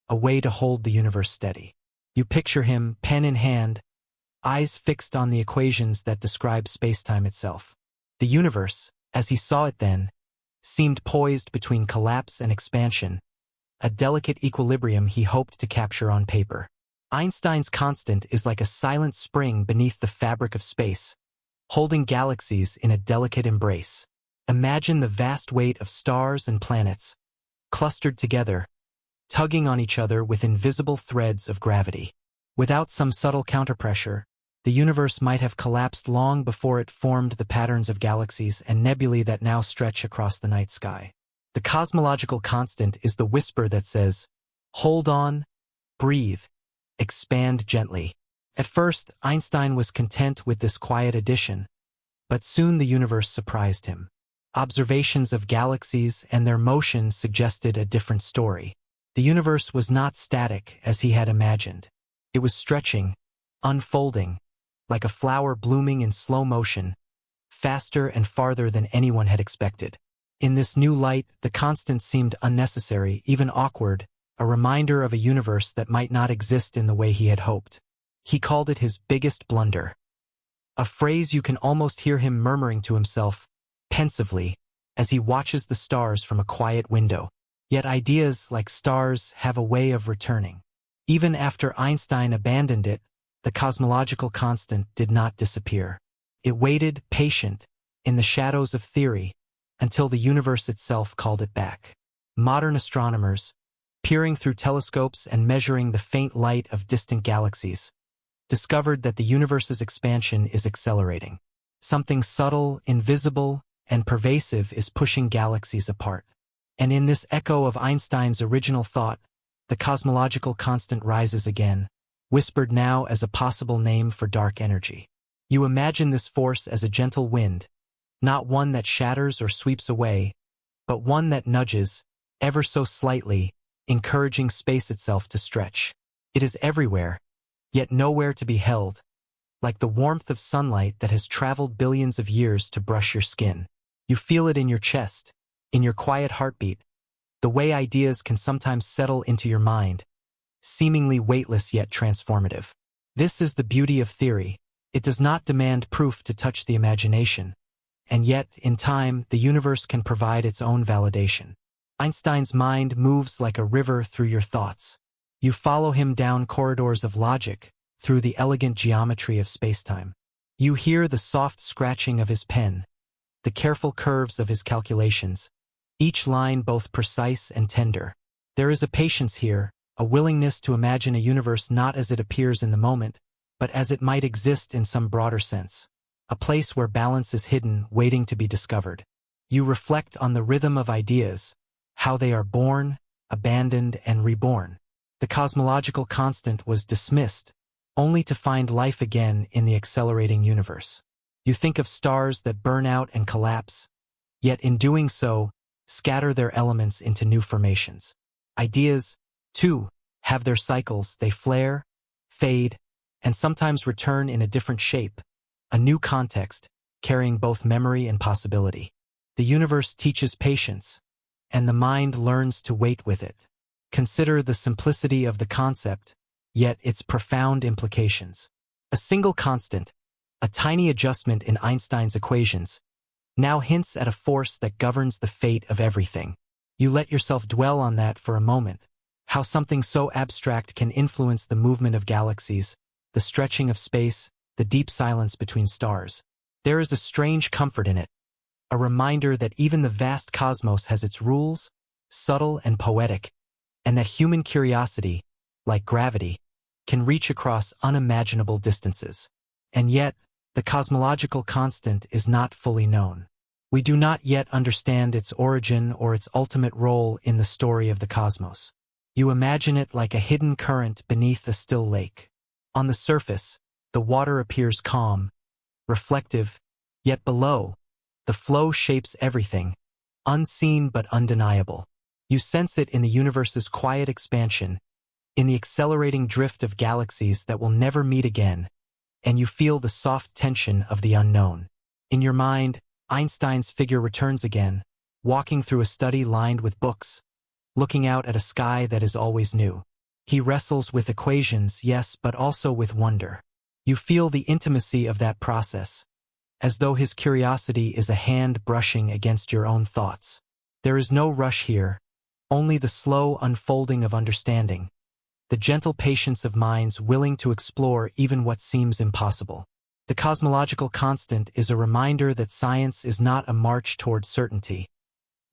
a way to hold the universe steady. You picture him, pen in hand, eyes fixed on the equations that describe spacetime itself. The universe, as he saw it then, seemed poised between collapse and expansion, a delicate equilibrium he hoped to capture on paper. Einstein's constant is like a silent spring beneath the fabric of space, holding galaxies in a delicate embrace. Imagine the vast weight of stars and planets, clustered together, tugging on each other with invisible threads of gravity. Without some subtle counterpressure, the universe might have collapsed long before it formed the patterns of galaxies and nebulae that now stretch across the night sky. The cosmological constant is the whisper that says, "Hold on, breathe, expand gently." At first, Einstein was content with this quiet addition, but soon the universe surprised him. Observations of galaxies and their motion suggested a different story. The universe was not static as he had imagined. It was stretching, unfolding, like a flower blooming in slow motion, faster and farther than anyone had expected. In this new light, the constant seemed unnecessary, even awkward, a reminder of a universe that might not exist in the way he had hoped. He called it his biggest blunder, a phrase you can almost hear him murmuring to himself, pensively, as he watches the stars from a quiet window. Yet ideas, like stars, have a way of returning. Even after Einstein abandoned it, the cosmological constant did not disappear. It waited, patient, in the shadows of theory, until the universe itself called it back. Modern astronomers, peering through telescopes and measuring the faint light of distant galaxies, discovered that the universe's expansion is accelerating. Something subtle, invisible, and pervasive is pushing galaxies apart. And in this echo of Einstein's original thought, the cosmological constant rises again, whispered now as a possible name for dark energy. You imagine this force as a gentle wind, not one that shatters or sweeps away, but one that nudges, ever so slightly, encouraging space itself to stretch. It is everywhere, yet nowhere to be held, like the warmth of sunlight that has traveled billions of years to brush your skin. You feel it in your chest, in your quiet heartbeat, the way ideas can sometimes settle into your mind, seemingly weightless yet transformative. This is the beauty of theory. It does not demand proof to touch the imagination, and yet, in time, the universe can provide its own validation. Einstein's mind moves like a river through your thoughts. You follow him down corridors of logic, through the elegant geometry of spacetime. You hear the soft scratching of his pen, the careful curves of his calculations, each line both precise and tender. There is a patience here, a willingness to imagine a universe not as it appears in the moment, but as it might exist in some broader sense, a place where balance is hidden, waiting to be discovered. You reflect on the rhythm of ideas, how they are born, abandoned, and reborn. The cosmological constant was dismissed, only to find life again in the accelerating universe. You think of stars that burn out and collapse, yet in doing so, scatter their elements into new formations. Ideas, too, have their cycles. They flare, fade, and sometimes return in a different shape, a new context, carrying both memory and possibility. The universe teaches patience, and the mind learns to wait with it. Consider the simplicity of the concept, yet its profound implications. A single constant, a tiny adjustment in Einstein's equations, now hints at a force that governs the fate of everything. You let yourself dwell on that for a moment, how something so abstract can influence the movement of galaxies, the stretching of space, the deep silence between stars. There is a strange comfort in it, a reminder that even the vast cosmos has its rules, subtle and poetic, and that human curiosity, like gravity, can reach across unimaginable distances. And yet, the cosmological constant is not fully known. We do not yet understand its origin or its ultimate role in the story of the cosmos. You imagine it like a hidden current beneath a still lake. On the surface, the water appears calm, reflective, yet below, the flow shapes everything, unseen but undeniable. You sense it in the universe's quiet expansion, in the accelerating drift of galaxies that will never meet again, and you feel the soft tension of the unknown. In your mind, Einstein's figure returns again, walking through a study lined with books, looking out at a sky that is always new. He wrestles with equations, yes, but also with wonder. You feel the intimacy of that process, as though his curiosity is a hand brushing against your own thoughts. There is no rush here, only the slow unfolding of understanding, the gentle patience of minds willing to explore even what seems impossible. The cosmological constant is a reminder that science is not a march toward certainty,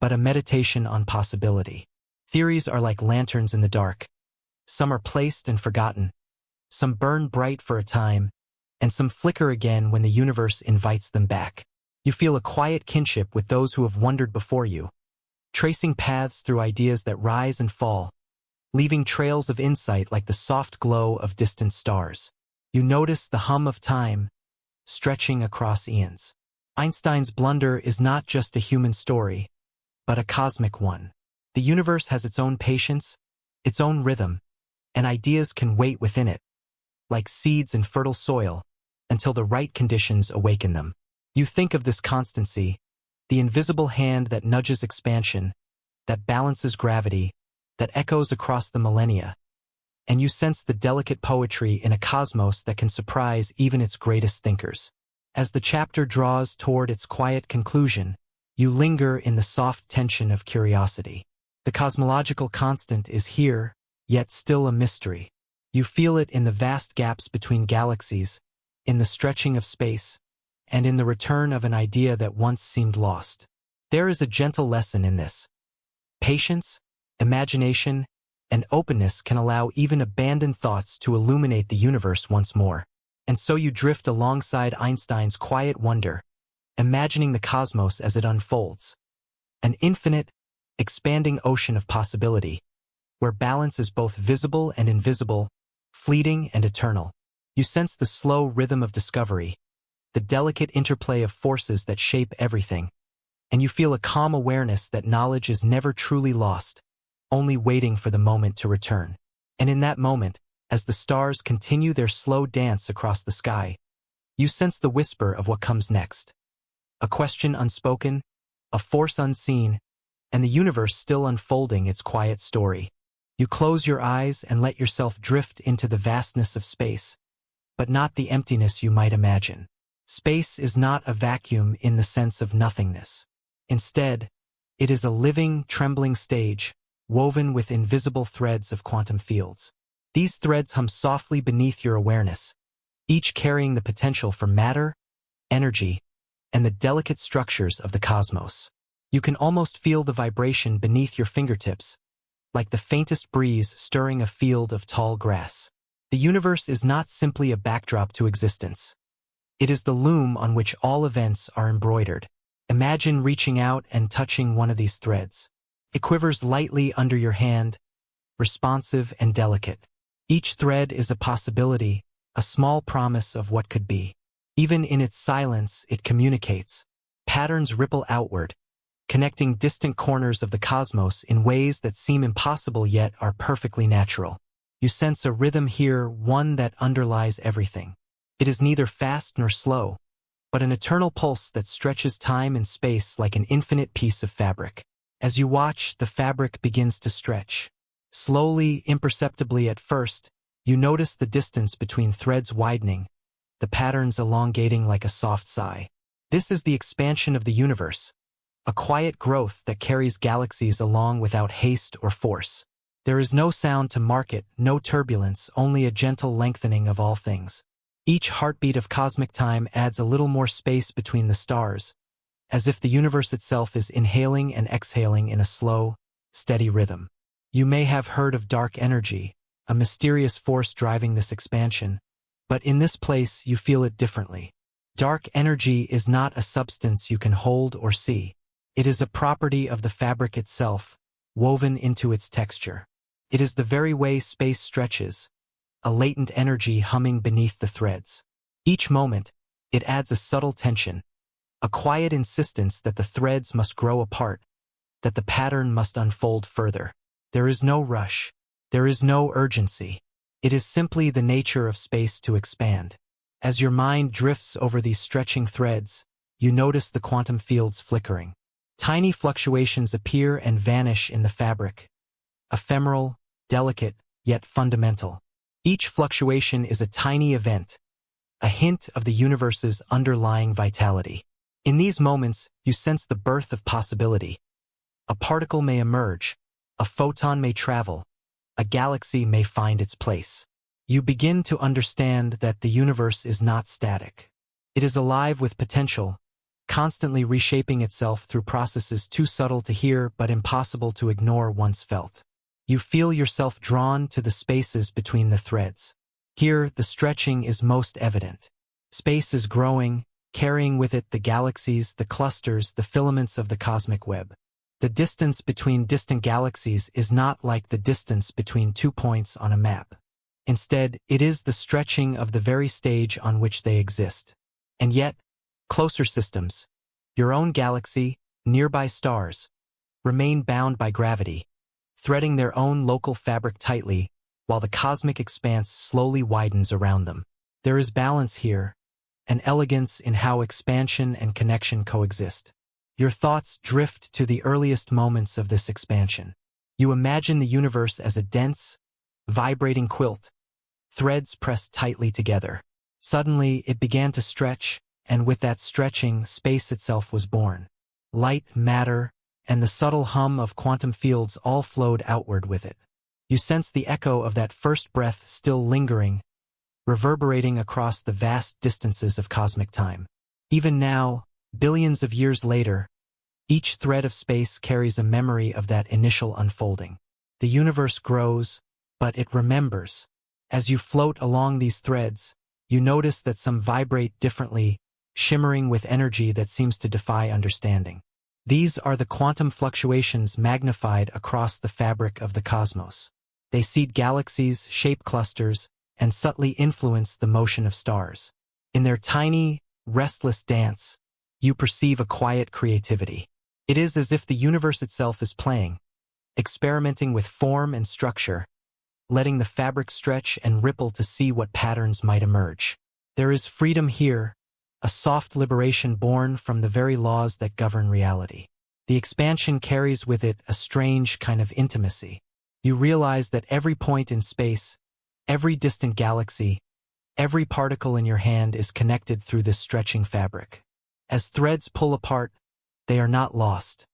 but a meditation on possibility. Theories are like lanterns in the dark. Some are placed and forgotten, some burn bright for a time, and some flicker again when the universe invites them back. You feel a quiet kinship with those who have wondered before you, tracing paths through ideas that rise and fall, leaving trails of insight like the soft glow of distant stars. You notice the hum of time, stretching across eons. Einstein's blunder is not just a human story, but a cosmic one. The universe has its own patience, its own rhythm, and ideas can wait within it, like seeds in fertile soil, until the right conditions awaken them. You think of this constancy, the invisible hand that nudges expansion, that balances gravity, that echoes across the millennia, and you sense the delicate poetry in a cosmos that can surprise even its greatest thinkers. As the chapter draws toward its quiet conclusion, you linger in the soft tension of curiosity. The cosmological constant is here, yet still a mystery. You feel it in the vast gaps between galaxies, in the stretching of space, and in the return of an idea that once seemed lost. There is a gentle lesson in this. Patience, imagination, and openness can allow even abandoned thoughts to illuminate the universe once more. And so you drift alongside Einstein's quiet wonder, imagining the cosmos as it unfolds. An infinite, expanding ocean of possibility, where balance is both visible and invisible, fleeting and eternal. You sense the slow rhythm of discovery, the delicate interplay of forces that shape everything, and you feel a calm awareness that knowledge is never truly lost, only waiting for the moment to return. And in that moment, as the stars continue their slow dance across the sky, you sense the whisper of what comes next. A question unspoken, a force unseen, and the universe still unfolding its quiet story. You close your eyes and let yourself drift into the vastness of space, but not the emptiness you might imagine. Space is not a vacuum in the sense of nothingness. Instead, it is a living, trembling stage, woven with invisible threads of quantum fields. These threads hum softly beneath your awareness, each carrying the potential for matter, energy, and the delicate structures of the cosmos. You can almost feel the vibration beneath your fingertips, like the faintest breeze stirring a field of tall grass. The universe is not simply a backdrop to existence. It is the loom on which all events are embroidered. Imagine reaching out and touching one of these threads. It quivers lightly under your hand, responsive and delicate. Each thread is a possibility, a small promise of what could be. Even in its silence, it communicates. Patterns ripple outward, connecting distant corners of the cosmos in ways that seem impossible yet are perfectly natural. You sense a rhythm here, one that underlies everything. It is neither fast nor slow, but an eternal pulse that stretches time and space like an infinite piece of fabric. As you watch, the fabric begins to stretch. Slowly, imperceptibly at first, you notice the distance between threads widening, the patterns elongating like a soft sigh. This is the expansion of the universe, a quiet growth that carries galaxies along without haste or force. There is no sound to mark it, no turbulence, only a gentle lengthening of all things. Each heartbeat of cosmic time adds a little more space between the stars, as if the universe itself is inhaling and exhaling in a slow, steady rhythm. You may have heard of dark energy, a mysterious force driving this expansion, but in this place you feel it differently. Dark energy is not a substance you can hold or see. It is a property of the fabric itself, woven into its texture. It is the very way space stretches, a latent energy humming beneath the threads. Each moment, it adds a subtle tension, a quiet insistence that the threads must grow apart, that the pattern must unfold further. There is no rush. There is no urgency. It is simply the nature of space to expand. As your mind drifts over these stretching threads, you notice the quantum fields flickering. Tiny fluctuations appear and vanish in the fabric, ephemeral, delicate, yet fundamental. Each fluctuation is a tiny event, a hint of the universe's underlying vitality. In these moments, you sense the birth of possibility, A particle may emerge, a photon may travel, a galaxy may find its place. You begin to understand that the universe is not static. It is alive with potential, constantly reshaping itself through processes too subtle to hear but impossible to ignore once felt. You feel yourself drawn to the spaces between the threads. Here, the stretching is most evident. Space is growing, carrying with it the galaxies, the clusters, the filaments of the cosmic web. The distance between distant galaxies is not like the distance between 2 points on a map. Instead, it is the stretching of the very stage on which they exist. And yet, closer systems, your own galaxy, nearby stars, remain bound by gravity, threading their own local fabric tightly while the cosmic expanse slowly widens around them. There is balance here, an elegance in how expansion and connection coexist. Your thoughts drift to the earliest moments of this expansion. You imagine the universe as a dense, vibrating quilt, threads pressed tightly together. Suddenly, it began to stretch, and with that stretching, space itself was born. Light, matter, and the subtle hum of quantum fields all flowed outward with it. You sense the echo of that first breath still lingering, reverberating across the vast distances of cosmic time. Even now, billions of years later, each thread of space carries a memory of that initial unfolding. The universe grows, but it remembers. As you float along these threads, you notice that some vibrate differently, shimmering with energy that seems to defy understanding. These are the quantum fluctuations magnified across the fabric of the cosmos. They seed galaxies, shape clusters, and subtly influence the motion of stars. In their tiny, restless dance, you perceive a quiet creativity. It is as if the universe itself is playing, experimenting with form and structure, letting the fabric stretch and ripple to see what patterns might emerge. There is freedom here, a soft liberation born from the very laws that govern reality. The expansion carries with it a strange kind of intimacy. You realize that every point in space, every distant galaxy, every particle in your hand is connected through this stretching fabric. As threads pull apart, they are not lost.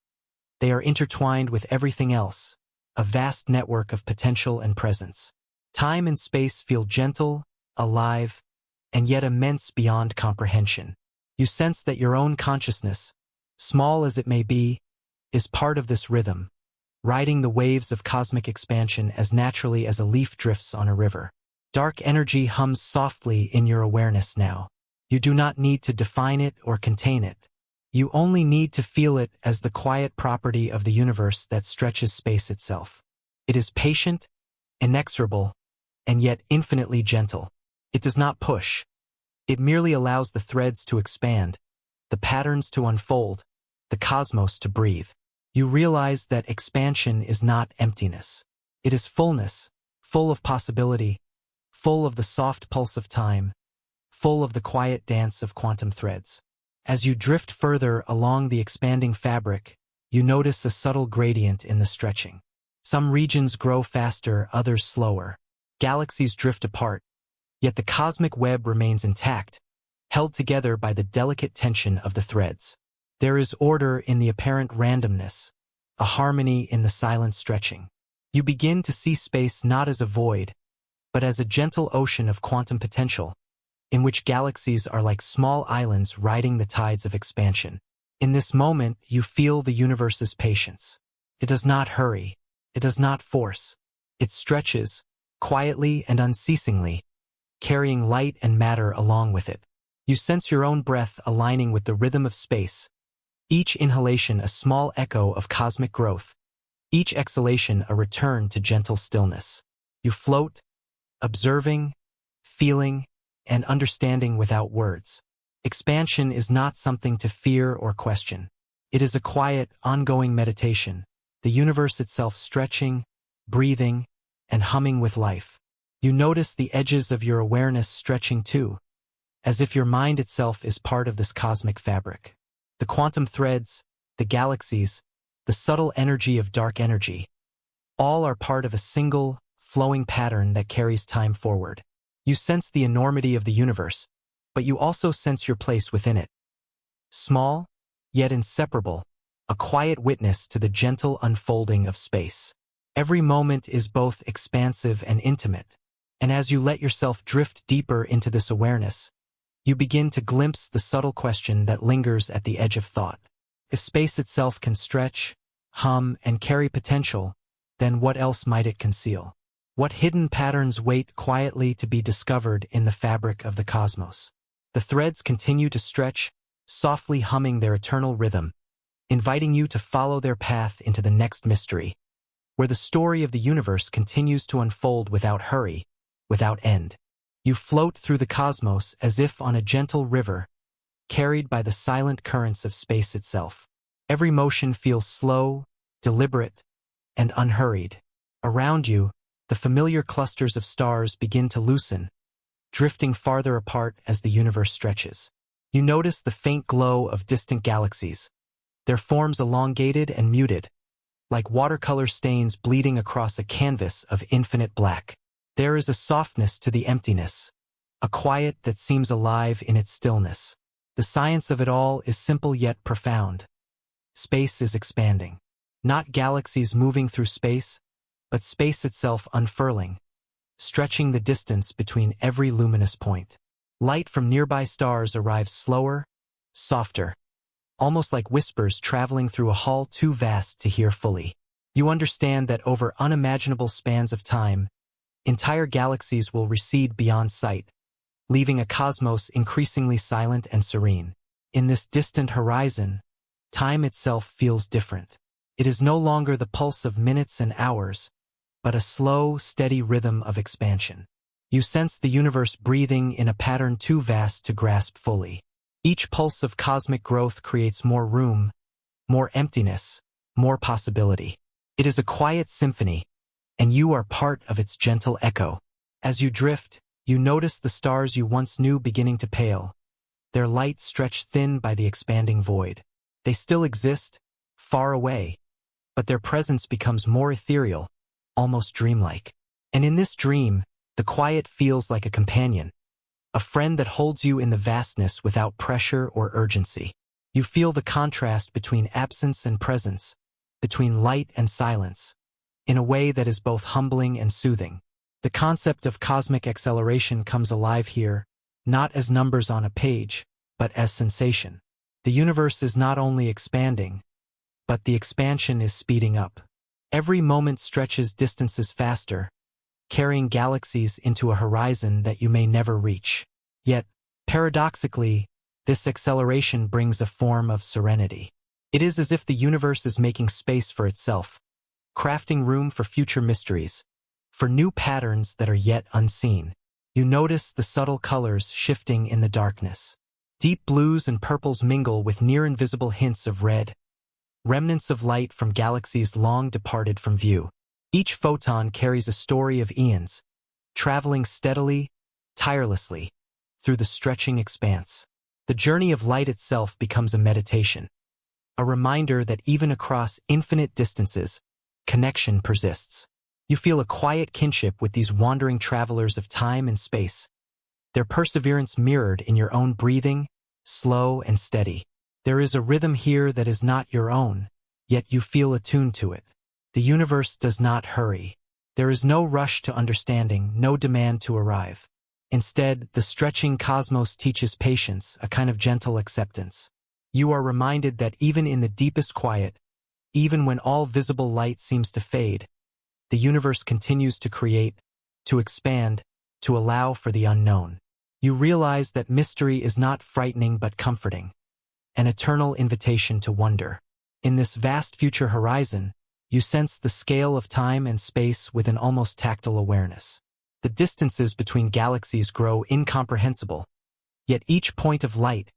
They are intertwined with everything else, a vast network of potential and presence. Time and space feel gentle, alive, and yet immense beyond comprehension. You sense that your own consciousness, small as it may be, is part of this rhythm, riding the waves of cosmic expansion as naturally as a leaf drifts on a river. Dark energy hums softly in your awareness now. You do not need to define it or contain it. You only need to feel it as the quiet property of the universe that stretches space itself. It is patient, inexorable, and yet infinitely gentle. It does not push. It merely allows the threads to expand, the patterns to unfold, the cosmos to breathe. You realize that expansion is not emptiness. It is fullness, full of possibility, full of the soft pulse of time, full of the quiet dance of quantum threads. As you drift further along the expanding fabric, you notice a subtle gradient in the stretching. Some regions grow faster, others slower. Galaxies drift apart, yet the cosmic web remains intact, held together by the delicate tension of the threads. There is order in the apparent randomness, a harmony in the silent stretching. You begin to see space not as a void, but as a gentle ocean of quantum potential, in which galaxies are like small islands riding the tides of expansion. In this moment, you feel the universe's patience. It does not hurry. It does not force. It stretches, quietly and unceasingly, carrying light and matter along with it. You sense your own breath aligning with the rhythm of space, each inhalation a small echo of cosmic growth, each exhalation a return to gentle stillness. You float, observing, feeling, and understanding without words. Expansion is not something to fear or question. It is a quiet, ongoing meditation, the universe itself stretching, breathing, and humming with life. You notice the edges of your awareness stretching too, as if your mind itself is part of this cosmic fabric. The quantum threads, the galaxies, the subtle energy of dark energy, all are part of a single, flowing pattern that carries time forward. You sense the enormity of the universe, but you also sense your place within it. Small, yet inseparable, a quiet witness to the gentle unfolding of space. Every moment is both expansive and intimate, and as you let yourself drift deeper into this awareness, you begin to glimpse the subtle question that lingers at the edge of thought. If space itself can stretch, hum, and carry potential, then what else might it conceal? What hidden patterns wait quietly to be discovered in the fabric of the cosmos? The threads continue to stretch, softly humming their eternal rhythm, inviting you to follow their path into the next mystery, where the story of the universe continues to unfold without hurry, without end. You float through the cosmos as if on a gentle river, carried by the silent currents of space itself. Every motion feels slow, deliberate, and unhurried. Around you, the familiar clusters of stars begin to loosen, drifting farther apart as the universe stretches. You notice the faint glow of distant galaxies, their forms elongated and muted, like watercolor stains bleeding across a canvas of infinite black. There is a softness to the emptiness, a quiet that seems alive in its stillness. The science of it all is simple yet profound. Space is expanding. Not galaxies moving through space, but space itself unfurling, stretching the distance between every luminous point. Light from nearby stars arrives slower, softer, almost like whispers traveling through a hall too vast to hear fully. You understand that over unimaginable spans of time, entire galaxies will recede beyond sight, leaving a cosmos increasingly silent and serene. In this distant horizon, time itself feels different. It is no longer the pulse of minutes and hours, but a slow, steady rhythm of expansion. You sense the universe breathing in a pattern too vast to grasp fully. Each pulse of cosmic growth creates more room, more emptiness, more possibility. It is a quiet symphony, and you are part of its gentle echo. As you drift, you notice the stars you once knew beginning to pale, their light stretched thin by the expanding void. They still exist, far away, but their presence becomes more ethereal, almost dreamlike. And in this dream, the quiet feels like a companion, a friend that holds you in the vastness without pressure or urgency. You feel the contrast between absence and presence, between light and silence, in a way that is both humbling and soothing. The concept of cosmic acceleration comes alive here, not as numbers on a page, but as sensation. The universe is not only expanding, but the expansion is speeding up. Every moment stretches distances faster, carrying galaxies into a horizon that you may never reach. Yet, paradoxically, this acceleration brings a form of serenity. It is as if the universe is making space for itself, crafting room for future mysteries, for new patterns that are yet unseen. You notice the subtle colors shifting in the darkness. Deep blues and purples mingle with near-invisible hints of red, remnants of light from galaxies long departed from view. Each photon carries a story of eons, traveling steadily, tirelessly, through the stretching expanse. The journey of light itself becomes a meditation, a reminder that even across infinite distances, connection persists. You feel a quiet kinship with these wandering travelers of time and space, their perseverance mirrored in your own breathing, slow and steady. There is a rhythm here that is not your own, yet you feel attuned to it. The universe does not hurry. There is no rush to understanding, no demand to arrive. Instead, the stretching cosmos teaches patience, a kind of gentle acceptance. You are reminded that even in the deepest quiet, even when all visible light seems to fade, the universe continues to create, to expand, to allow for the unknown. You realize that mystery is not frightening but comforting, an eternal invitation to wonder. In this vast future horizon, you sense the scale of time and space with an almost tactile awareness. The distances between galaxies grow incomprehensible, yet each point of light,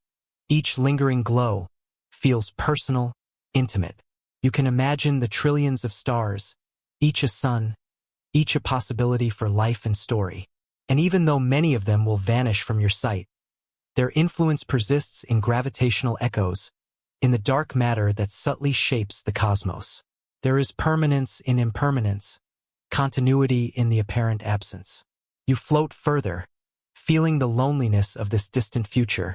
each lingering glow, feels personal, intimate. You can imagine the trillions of stars, each a sun, each a possibility for life and story. And even though many of them will vanish from your sight, their influence persists in gravitational echoes, in the dark matter that subtly shapes the cosmos. There is permanence in impermanence, continuity in the apparent absence. You float further, feeling the loneliness of this distant future,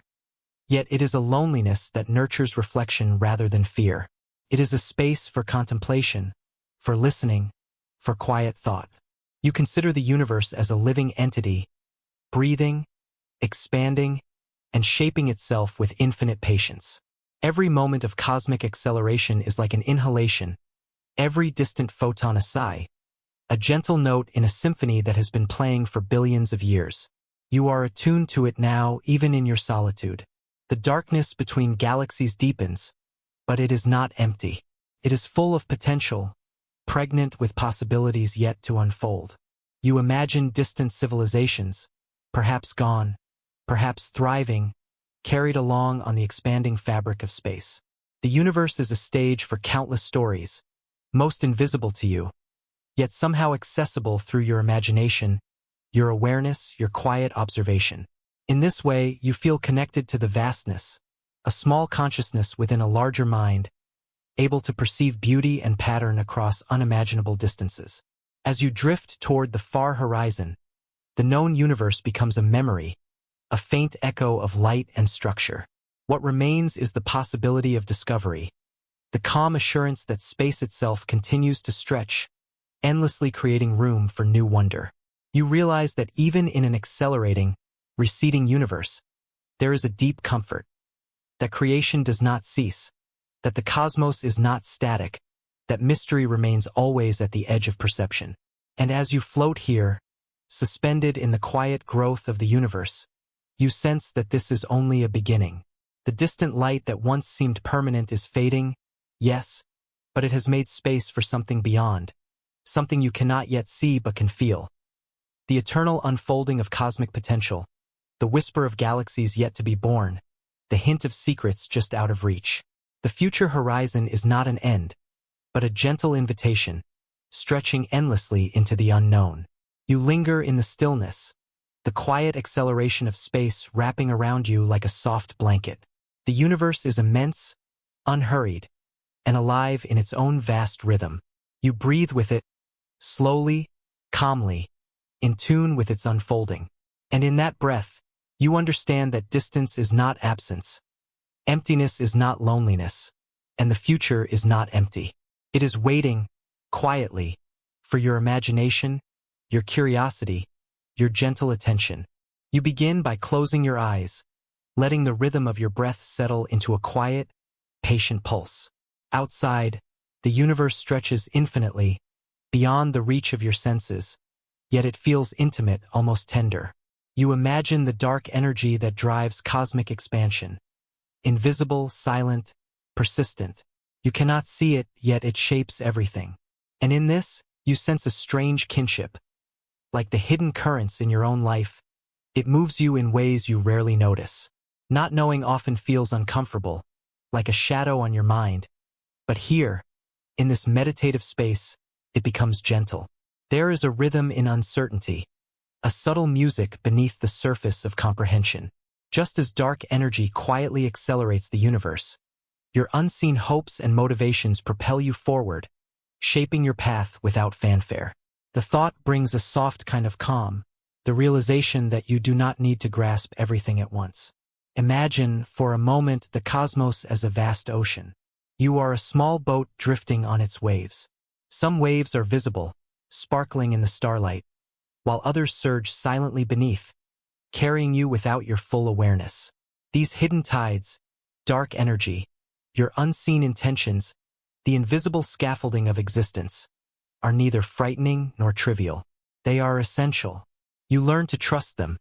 yet it is a loneliness that nurtures reflection rather than fear. It is a space for contemplation, for listening, for quiet thought. You consider the universe as a living entity, breathing, expanding, and shaping itself with infinite patience. Every moment of cosmic acceleration is like an inhalation, every distant photon a sigh, a gentle note in a symphony that has been playing for billions of years. You are attuned to it now, even in your solitude. The darkness between galaxies deepens, but it is not empty. It is full of potential, pregnant with possibilities yet to unfold. You imagine distant civilizations, perhaps gone, perhaps thriving, carried along on the expanding fabric of space. The universe is a stage for countless stories, most invisible to you, yet somehow accessible through your imagination, your awareness, your quiet observation. In this way, you feel connected to the vastness, a small consciousness within a larger mind, able to perceive beauty and pattern across unimaginable distances. As you drift toward the far horizon, the known universe becomes a memory, a faint echo of light and structure. What remains is the possibility of discovery, the calm assurance that space itself continues to stretch, endlessly creating room for new wonder. You realize that even in an accelerating, receding universe, there is a deep comfort, that creation does not cease, that the cosmos is not static, that mystery remains always at the edge of perception. And as you float here, suspended in the quiet growth of the universe, you sense that this is only a beginning. The distant light that once seemed permanent is fading, yes, but it has made space for something beyond, something you cannot yet see but can feel. The eternal unfolding of cosmic potential, the whisper of galaxies yet to be born, the hint of secrets just out of reach. The future horizon is not an end, but a gentle invitation, stretching endlessly into the unknown. You linger in the stillness, the quiet acceleration of space wrapping around you like a soft blanket. The universe is immense, unhurried, and alive in its own vast rhythm. You breathe with it, slowly, calmly, in tune with its unfolding. And in that breath, you understand that distance is not absence, emptiness is not loneliness, and the future is not empty. It is waiting, quietly, for your imagination, your curiosity, your gentle attention. You begin by closing your eyes, letting the rhythm of your breath settle into a quiet, patient pulse. Outside, the universe stretches infinitely, beyond the reach of your senses, yet it feels intimate, almost tender. You imagine the dark energy that drives cosmic expansion. Invisible, silent, persistent. You cannot see it, yet it shapes everything. And in this, you sense a strange kinship. Like the hidden currents in your own life, it moves you in ways you rarely notice. Not knowing often feels uncomfortable, like a shadow on your mind. But here, in this meditative space, it becomes gentle. There is a rhythm in uncertainty, a subtle music beneath the surface of comprehension. Just as dark energy quietly accelerates the universe, your unseen hopes and motivations propel you forward, shaping your path without fanfare. The thought brings a soft kind of calm, the realization that you do not need to grasp everything at once. Imagine, for a moment, the cosmos as a vast ocean. You are a small boat drifting on its waves. Some waves are visible, sparkling in the starlight, while others surge silently beneath, carrying you without your full awareness. These hidden tides, dark energy, your unseen intentions, the invisible scaffolding of existence, are neither frightening nor trivial. They are essential. You learn to trust them,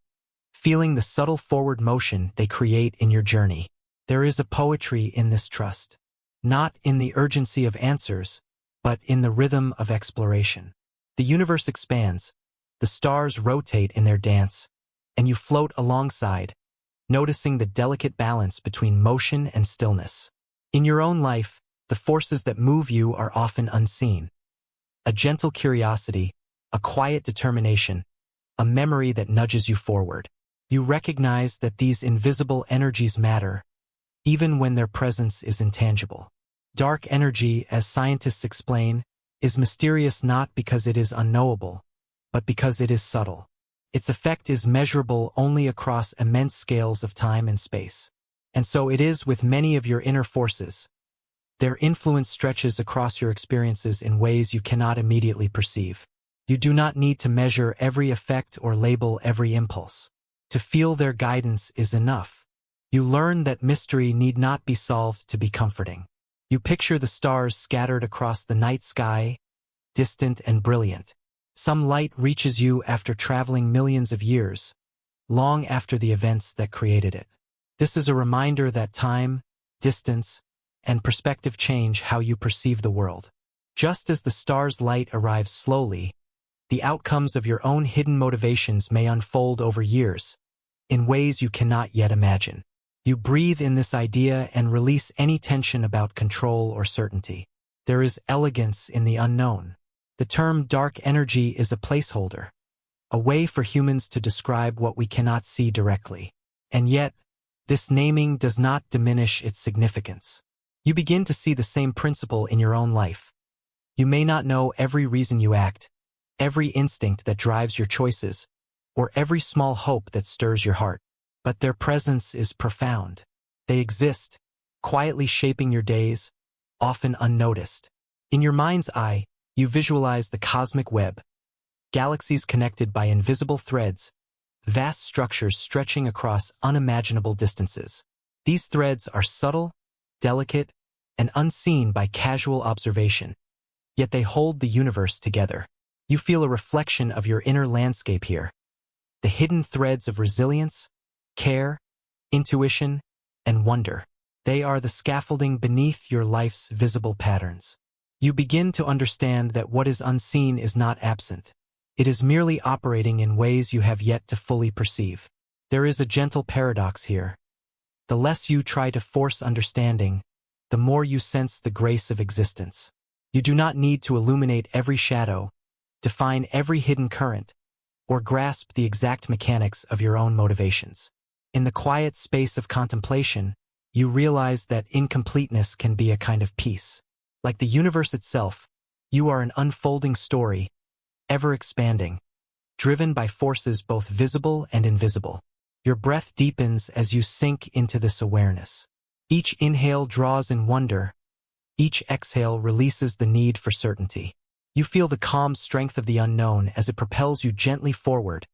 feeling the subtle forward motion they create in your journey. There is a poetry in this trust, not in the urgency of answers, but in the rhythm of exploration. The universe expands, the stars rotate in their dance, and you float alongside, noticing the delicate balance between motion and stillness. In your own life, the forces that move you are often unseen. A gentle curiosity, a quiet determination, a memory that nudges you forward. You recognize that these invisible energies matter, even when their presence is intangible. Dark energy, as scientists explain, is mysterious not because it is unknowable, but because it is subtle. Its effect is measurable only across immense scales of time and space. And so it is with many of your inner forces. Their influence stretches across your experiences in ways you cannot immediately perceive. You do not need to measure every effect or label every impulse. To feel their guidance is enough. You learn that mystery need not be solved to be comforting. You picture the stars scattered across the night sky, distant and brilliant. Some light reaches you after traveling millions of years, long after the events that created it. This is a reminder that time, distance, and perspective change how you perceive the world. Just as the star's light arrives slowly, the outcomes of your own hidden motivations may unfold over years, in ways you cannot yet imagine. You breathe in this idea and release any tension about control or certainty. There is elegance in the unknown. The term dark energy is a placeholder, a way for humans to describe what we cannot see directly. And yet, this naming does not diminish its significance. You begin to see the same principle in your own life. You may not know every reason you act, every instinct that drives your choices, or every small hope that stirs your heart, but their presence is profound. They exist, quietly shaping your days, often unnoticed. In your mind's eye, you visualize the cosmic web, galaxies connected by invisible threads, vast structures stretching across unimaginable distances. These threads are subtle, delicate, and unseen by casual observation, yet they hold the universe together. You feel a reflection of your inner landscape here, the hidden threads of resilience, care, intuition, and wonder. They are the scaffolding beneath your life's visible patterns. You begin to understand that what is unseen is not absent. It is merely operating in ways you have yet to fully perceive. There is a gentle paradox here. The less you try to force understanding, the more you sense the grace of existence. You do not need to illuminate every shadow, define every hidden current, or grasp the exact mechanics of your own motivations. In the quiet space of contemplation, you realize that incompleteness can be a kind of peace. Like the universe itself, you are an unfolding story, ever expanding, driven by forces both visible and invisible. Your breath deepens as you sink into this awareness. Each inhale draws in wonder, each exhale releases the need for certainty. You feel the calm strength of the unknown as it propels you gently forward,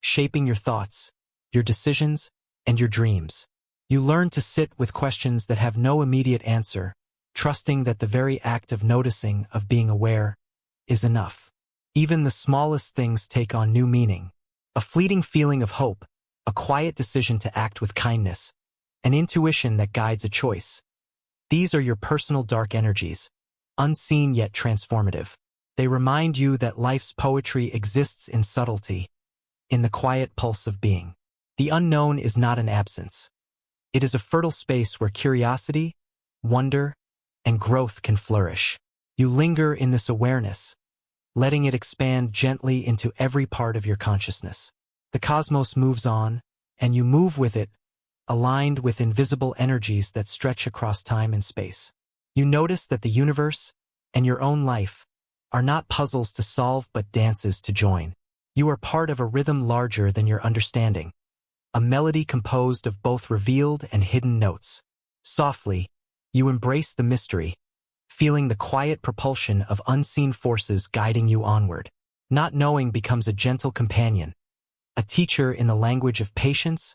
shaping your thoughts, your decisions, and your dreams. You learn to sit with questions that have no immediate answer, trusting that the very act of noticing, of being aware, is enough. Even the smallest things take on new meaning. A fleeting feeling of hope, a quiet decision to act with kindness, an intuition that guides a choice. These are your personal dark energies, unseen yet transformative. They remind you that life's poetry exists in subtlety, in the quiet pulse of being. The unknown is not an absence. It is a fertile space where curiosity, wonder, and growth can flourish. You linger in this awareness, letting it expand gently into every part of your consciousness. The cosmos moves on, and you move with it, aligned with invisible energies that stretch across time and space. You notice that the universe, and your own life, are not puzzles to solve but dances to join. You are part of a rhythm larger than your understanding, a melody composed of both revealed and hidden notes. Softly, you embrace the mystery, feeling the quiet propulsion of unseen forces guiding you onward. Not knowing becomes a gentle companion, a teacher in the language of patience,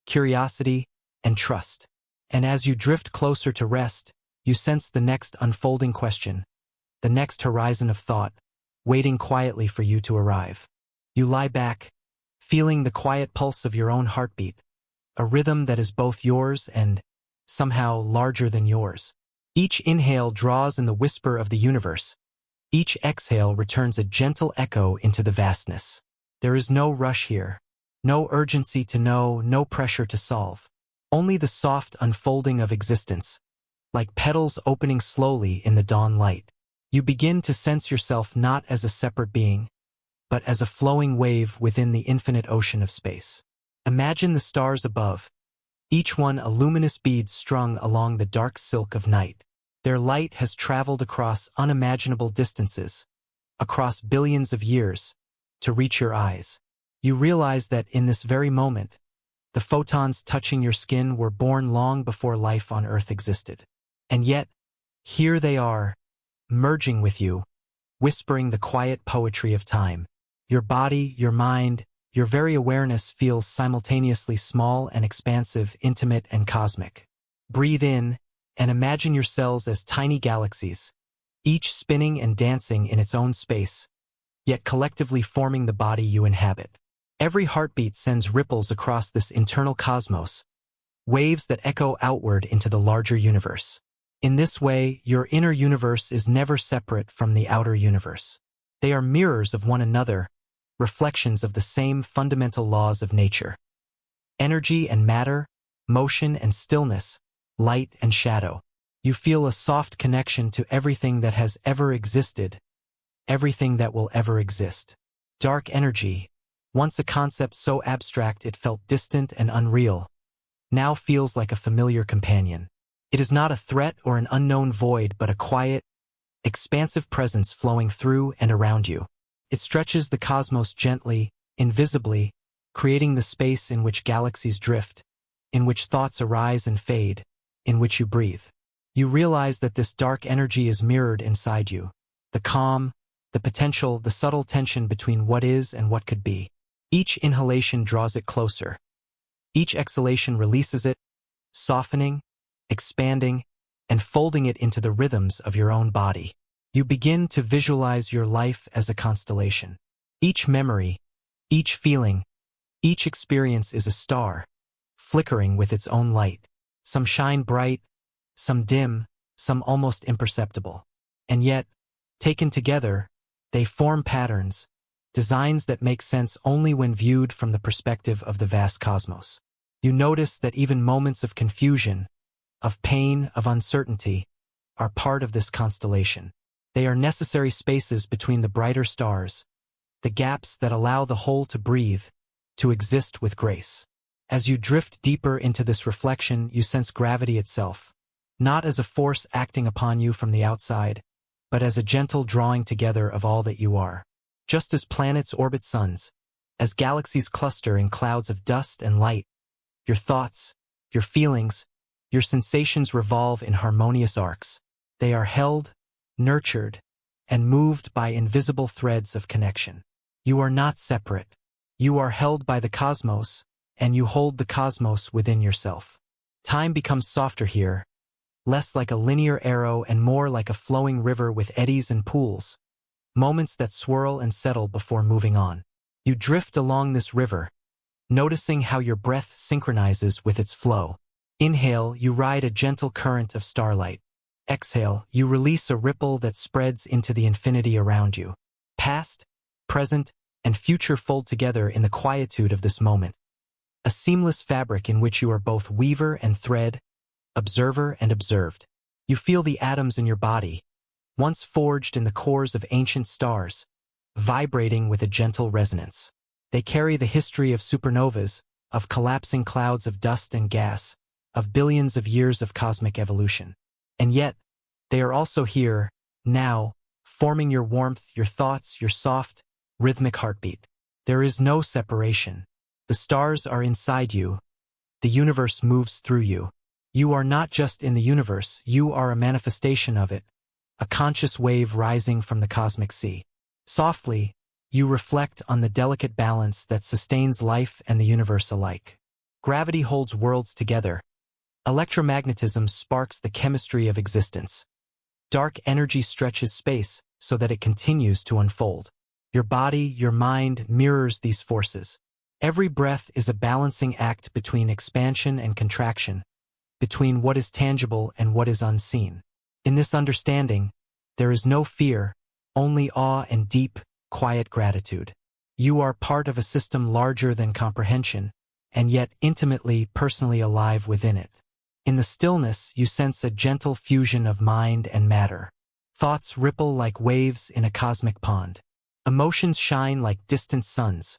curiosity, and trust. And as you drift closer to rest, you sense the next unfolding question, the next horizon of thought, waiting quietly for you to arrive. You lie back, feeling the quiet pulse of your own heartbeat, a rhythm that is both yours and, somehow, larger than yours. Each inhale draws in the whisper of the universe. Each exhale returns a gentle echo into the vastness. There is no rush here, no urgency to know, no pressure to solve. Only the soft unfolding of existence, like petals opening slowly in the dawn light. You begin to sense yourself not as a separate being, but as a flowing wave within the infinite ocean of space. Imagine the stars above, each one a luminous bead strung along the dark silk of night. Their light has traveled across unimaginable distances, across billions of years, to reach your eyes. You realize that in this very moment, the photons touching your skin were born long before life on Earth existed. And yet, Here they are, merging with you, whispering the quiet poetry of time. Your body, your mind, your very awareness feels simultaneously small and expansive, intimate and cosmic. Breathe in and imagine your cells as tiny galaxies, each spinning and dancing in its own space, yet collectively forming the body you inhabit. Every heartbeat sends ripples across this internal cosmos, waves that echo outward into the larger universe. In this way, your inner universe is never separate from the outer universe. They are mirrors of one another, reflections of the same fundamental laws of nature. Energy and matter, motion and stillness, light and shadow. You feel a soft connection to everything that has ever existed, everything that will ever exist. Dark energy, once a concept so abstract it felt distant and unreal, now feels like a familiar companion. It is not a threat or an unknown void, but a quiet, expansive presence flowing through and around you. It stretches the cosmos gently, invisibly, creating the space in which galaxies drift, in which thoughts arise and fade, in which you breathe. You realize that this dark energy is mirrored inside you. The calm, the potential, the subtle tension between what is and what could be. Each inhalation draws it closer. Each exhalation releases it, softening, expanding, and folding it into the rhythms of your own body. You begin to visualize your life as a constellation. Each memory, each feeling, each experience is a star, flickering with its own light. Some shine bright, some dim, some almost imperceptible. And yet, taken together, they form patterns, designs that make sense only when viewed from the perspective of the vast cosmos. You notice that even moments of confusion, of pain, of uncertainty, are part of this constellation. They are necessary spaces between the brighter stars, the gaps that allow the whole to breathe, to exist with grace. As you drift deeper into this reflection, you sense gravity itself, not as a force acting upon you from the outside, but as a gentle drawing together of all that you are. Just as planets orbit suns, as galaxies cluster in clouds of dust and light, your thoughts, your feelings, your sensations revolve in harmonious arcs. They are held, nurtured, and moved by invisible threads of connection. You are not separate. You are held by the cosmos, and you hold the cosmos within yourself. Time becomes softer here, less like a linear arrow and more like a flowing river with eddies and pools, moments that swirl and settle before moving on. You drift along this river, noticing how your breath synchronizes with its flow. Inhale, you ride a gentle current of starlight. Exhale, you release a ripple that spreads into the infinity around you. Past, present, and future fold together in the quietude of this moment. A seamless fabric in which you are both weaver and thread, observer and observed. You feel the atoms in your body, once forged in the cores of ancient stars, vibrating with a gentle resonance. They carry the history of supernovas, of collapsing clouds of dust and gas, of billions of years of cosmic evolution. And yet, they are also here, now, forming your warmth, your thoughts, your soft, rhythmic heartbeat. There is no separation. The stars are inside you. The universe moves through you. You are not just in the universe, you are a manifestation of it, a conscious wave rising from the cosmic sea. Softly, you reflect on the delicate balance that sustains life and the universe alike. Gravity holds worlds together. Electromagnetism sparks the chemistry of existence. Dark energy stretches space so that it continues to unfold. Your body, your mind mirrors these forces. Every breath is a balancing act between expansion and contraction, between what is tangible and what is unseen. In this understanding, there is no fear, only awe and deep, quiet gratitude. You are part of a system larger than comprehension, and yet intimately, personally alive within it. In the stillness, you sense a gentle fusion of mind and matter. Thoughts ripple like waves in a cosmic pond. Emotions shine like distant suns,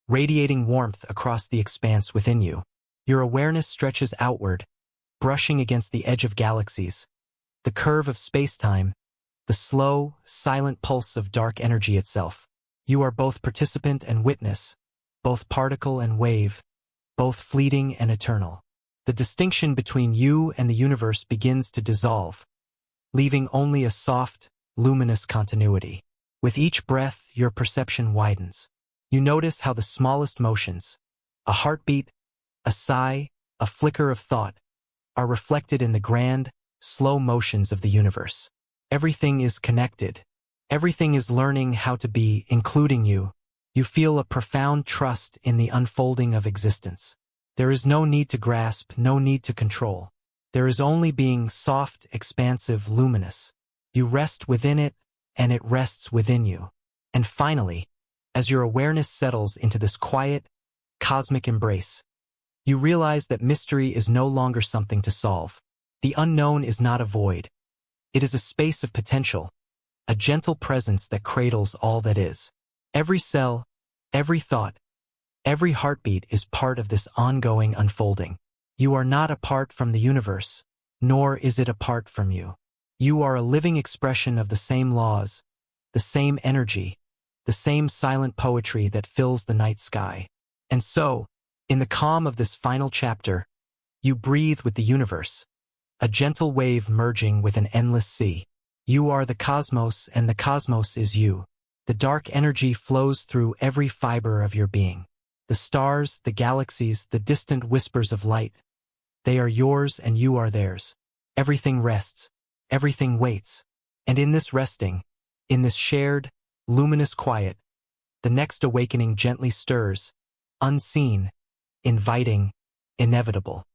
radiating warmth across the expanse within you. Your awareness stretches outward, brushing against the edge of galaxies, the curve of space-time, the slow, silent pulse of dark energy itself. You are both participant and witness, both particle and wave, both fleeting and eternal. The distinction between you and the universe begins to dissolve. leaving only a soft, luminous continuity. With each breath, your perception widens. You notice how the smallest motions, a heartbeat, a sigh, a flicker of thought, are reflected in the grand, slow motions of the universe. Everything is connected. Everything is learning how to be, including you. You feel a profound trust in the unfolding of existence. There is no need to grasp, no need to control. There is only being soft, expansive, luminous. You rest within it, and it rests within you. And finally, as your awareness settles into this quiet, cosmic embrace, you realize that mystery is no longer something to solve. The unknown is not a void. It is a space of potential, a gentle presence that cradles all that is. Every cell, every thought, every heartbeat is part of this ongoing unfolding. You are not apart from the universe, nor is it apart from you. You are a living expression of the same laws, the same energy, the same silent poetry that fills the night sky. And so, in the calm of this final chapter, you breathe with the universe, a gentle wave merging with an endless sea. You are the cosmos, and the cosmos is you. The dark energy flows through every fiber of your being. The stars, the galaxies, the distant whispers of light, they are yours and you are theirs. Everything rests, everything waits. And in this resting, in this shared, luminous quiet, the next awakening gently stirs, unseen, inviting, inevitable.